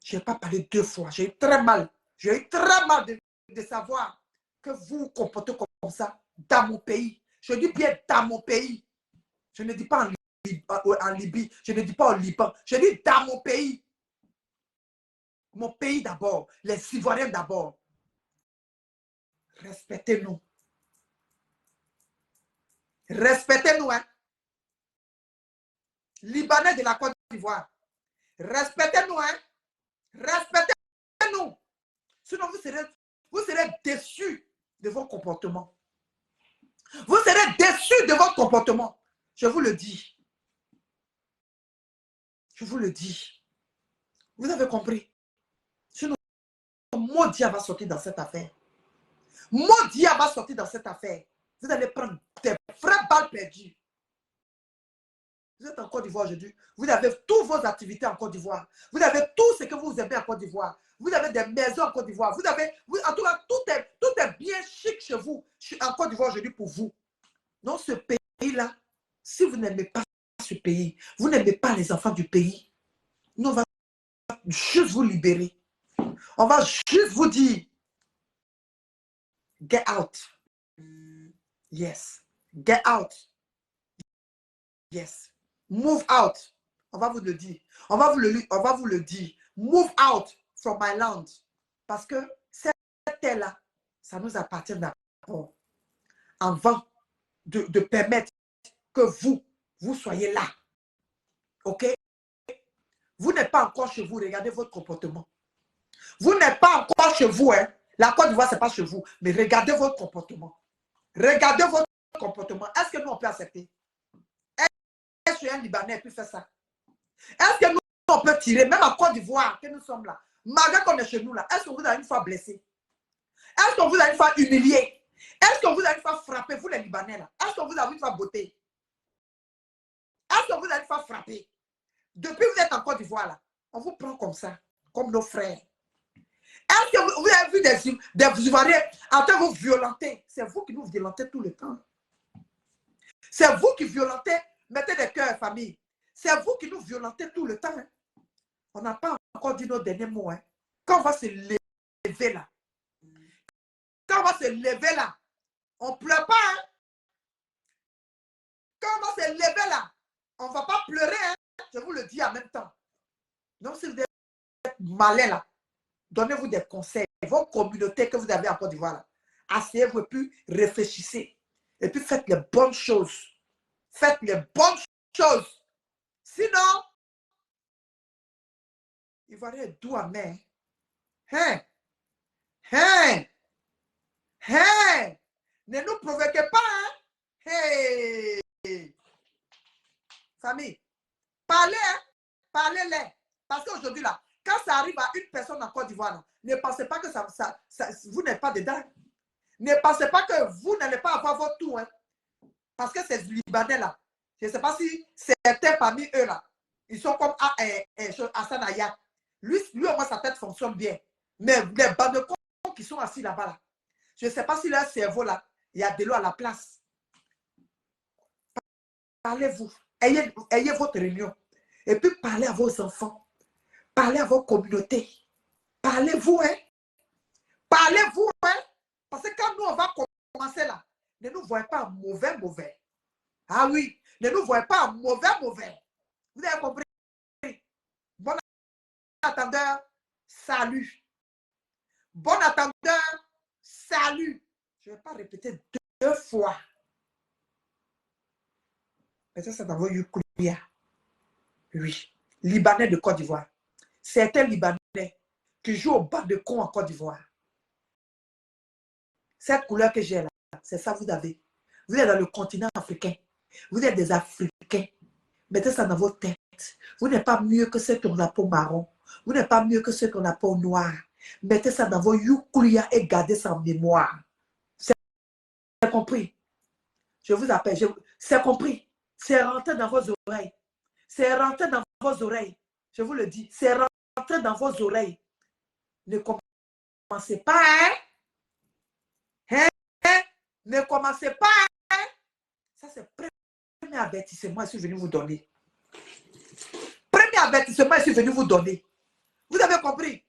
Je ne vais pas parler 2 fois. J'ai eu très mal. J'ai eu très mal de savoir que vous vous comportez comme ça dans mon pays. Je dis bien dans mon pays. Je ne dis pas en Libye. Je ne dis pas au Liban. Je dis dans mon pays. Mon pays d'abord. Les Ivoiriens d'abord. Respectez-nous. Respectez-nous, hein. Libanais de la Côte d'Ivoire. Respectez-nous, hein. Respectez-nous. Sinon, vous serez déçus de vos comportements. Vous serez déçus de votre comportement. Je vous le dis. Je vous le dis. Vous avez compris. Sinon, maudit va sortir dans cette affaire. Maudit va sortir dans cette affaire. Vous allez prendre des vraies balles perdues. Vous êtes en Côte d'Ivoire aujourd'hui. Vous avez toutes vos activités en Côte d'Ivoire. Vous avez tout ce que vous aimez en Côte d'Ivoire. Vous avez des maisons en Côte d'Ivoire. En tout cas, tout est bien chic chez vous. Je suis en Côte d'Ivoire aujourd'hui pour vous. Dans ce pays-là, si vous n'aimez pas ce pays, vous n'aimez pas les enfants du pays, nous, on va juste vous libérer. On va juste vous dire, get out. Yes. Get out. Yes. Move out. On va vous le dire. On va vous le dire. Move out from my land. Parce que cette terre-là, ça nous appartient d'abord. Avant de permettre que vous soyez là. OK? Vous n'êtes pas encore chez vous. Regardez votre comportement. Vous n'êtes pas encore chez vous. Hein? La Côte d'Ivoire, ce n'est pas chez vous. Mais regardez votre comportement. Regardez votre comportement. Est-ce que nous, on peut accepter? Est-ce que un Libanais peut faire ça? Est-ce que nous, on peut tirer, même en Côte d'Ivoire, que nous sommes là, malgré qu'on est chez nous là, est-ce qu'on vous a une fois blessé? Est-ce qu'on vous a une fois humilié? Est-ce qu'on vous a une fois frappé, vous les Libanais là? Est-ce qu'on vous a une fois botté? Est-ce qu'on vous a une fois frappé? Depuis que vous êtes en Côte d'Ivoire là, on vous prend comme ça, comme nos frères. Est-ce que vous avez vu des Ivoiriens en train de vous violenter? C'est vous qui nous violentez tout le temps. C'est vous qui violentez, mettez des cœurs, famille. C'est vous qui nous violentez tout le temps. Hein. On n'a pas encore dit nos derniers mots. Hein. Quand on va se lever là, quand on va se lever là, on ne pleure pas. Hein. Quand on va se lever là, on ne va pas pleurer. Hein. Je vous le dis en même temps. Donc, si vous êtes malin là, donnez-vous des conseils. Vos communautés que vous avez en Côte d'Ivoire là, asseyez-vous et puis réfléchissez. Et puis faites les bonnes choses. Faites les bonnes choses. Sinon, Ivoirien est doux à main. Hein? Hein? Hein? Ne nous provoquez pas. Hein? Hey! Famille, parlez, hein? Parlez-les. Parce qu'aujourd'hui, là, quand ça arrive à une personne en Côte d'Ivoire, ne pensez pas que vous n'êtes pas dedans. Ne pensez pas que vous n'allez pas avoir votre tour. Hein? Parce que ces Libanais, là, je ne sais pas si certains parmi eux, là, ils sont comme Hassan Aya. Lui, au moins, sa tête fonctionne bien. Mais les bandes de cons qui sont assis là-bas, là, je ne sais pas si leur cerveau, là, il y a de l'eau à la place. Parlez-vous. Ayez votre réunion. Et puis, parlez à vos enfants. Parlez à vos communautés. Parlez-vous, hein. Parlez-vous, hein. Parce que quand nous, on va commencer là, ne nous voyez pas mauvais. Ah oui, ne nous voyez pas mauvais. Vous avez compris? attendeur, salut. Bon attendeur, salut. Je ne vais pas répéter deux fois. Mais ça, c'est dans vos Yukulia. Oui. Libanais de Côte d'Ivoire. Certains Libanais qui jouent au bas de con en Côte d'Ivoire. Cette couleur que j'ai là, c'est ça vous avez. Vous êtes dans le continent africain. Vous êtes des Africains. Mettez ça dans vos têtes. Vous n'êtes pas mieux que ceux qui ont la peau marron. Vous n'êtes pas mieux que ceux qui ont la peau noire. Mettez ça dans vos Yukulia et gardez ça en mémoire. C'est compris. Je vous appelle. C'est compris. C'est rentré dans vos oreilles. C'est rentré dans vos oreilles. Je vous le dis. C'est rentré dans vos oreilles. Ne commencez pas, hein? Ne commencez pas, hein? Ça, c'est le premier avertissement que je suis venu vous donner. Premier avertissement que je suis venu vous donner. Vous avez compris?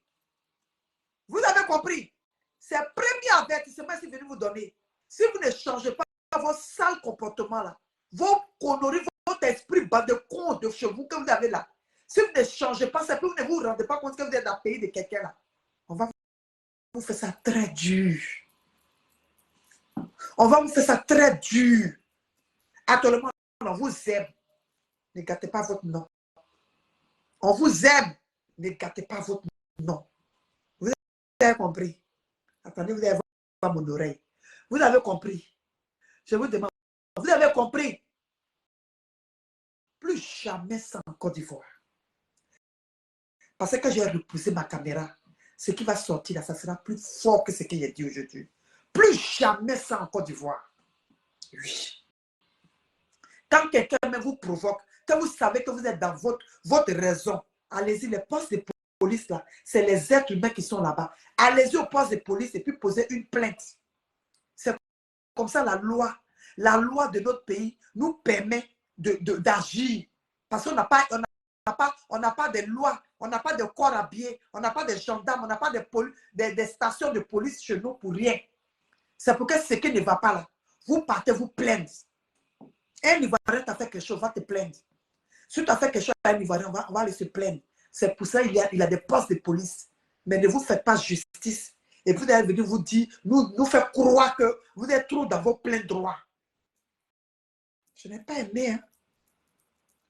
Vous avez compris? C'est le premier avertissement que je suis venu vous donner. Si vous ne changez pas vos sales comportements là, vos conneries, votre esprit bas de con de chez vous que vous avez là, si vous ne changez pas, c'est que vous ne vous rendez pas compte que vous êtes dans le pays de quelqu'un là. On va vous faire ça très dur. On va vous faire ça très dur. Actuellement, on vous aime. Ne gâtez pas votre nom. On vous aime. Ne gâtez pas votre nom. Vous avez compris? Attendez, vous allez voir mon oreille. Vous avez compris? Je vous demande, vous avez compris? Plus jamais ça en Côte d'Ivoire. Parce que j'ai repoussé ma caméra. Ce qui va sortir là, ça sera plus fort que ce que j'ai dit aujourd'hui. Plus jamais ça en Côte d'Ivoire. Oui. Quand quelqu'un vous provoque, quand vous savez que vous êtes dans votre raison, allez-y, les postes de police là, c'est les êtres humains qui sont là-bas. Allez-y au poste de police et puis posez une plainte. C'est comme ça la loi de notre pays nous permet d'agir. Parce qu'on n'a pas de loi, on n'a pas de corps habillé, on n'a pas de gendarmes, on n'a pas de stations de police chez nous pour rien. C'est pour que ce qui ne va pas là, vous partez vous plaindre. Un Ivoirien t'a fait quelque chose, va te plaindre. Si tu as fait quelque chose à un Ivoirien, on va aller se plaindre. C'est pour ça qu'il y a des postes de police. Mais ne vous faites pas justice. Et vous allez venir vous dire, nous faire croire que vous êtes trop dans vos pleins droits. Je n'ai pas aimé. Hein?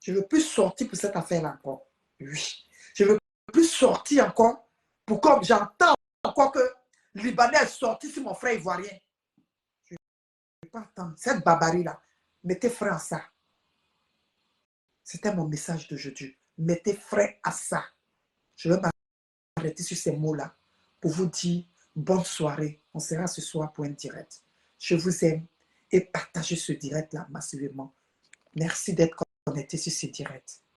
Je ne veux plus sortir pour cette affaire-là encore. Oui. Je ne veux plus sortir encore pour comme j'entends encore que le Libanais est sorti sur mon frère ivoirien. Je ne veux pas attendre. Cette barbarie-là, mettez frein à ça. C'était mon message d'aujourd'hui. Mettez frein à ça. Je vais m'arrêter sur ces mots-là pour vous dire bonne soirée. On sera ce soir pour un direct. Je vous aime et partagez ce direct-là massivement. Merci d'être connecté sur ce direct.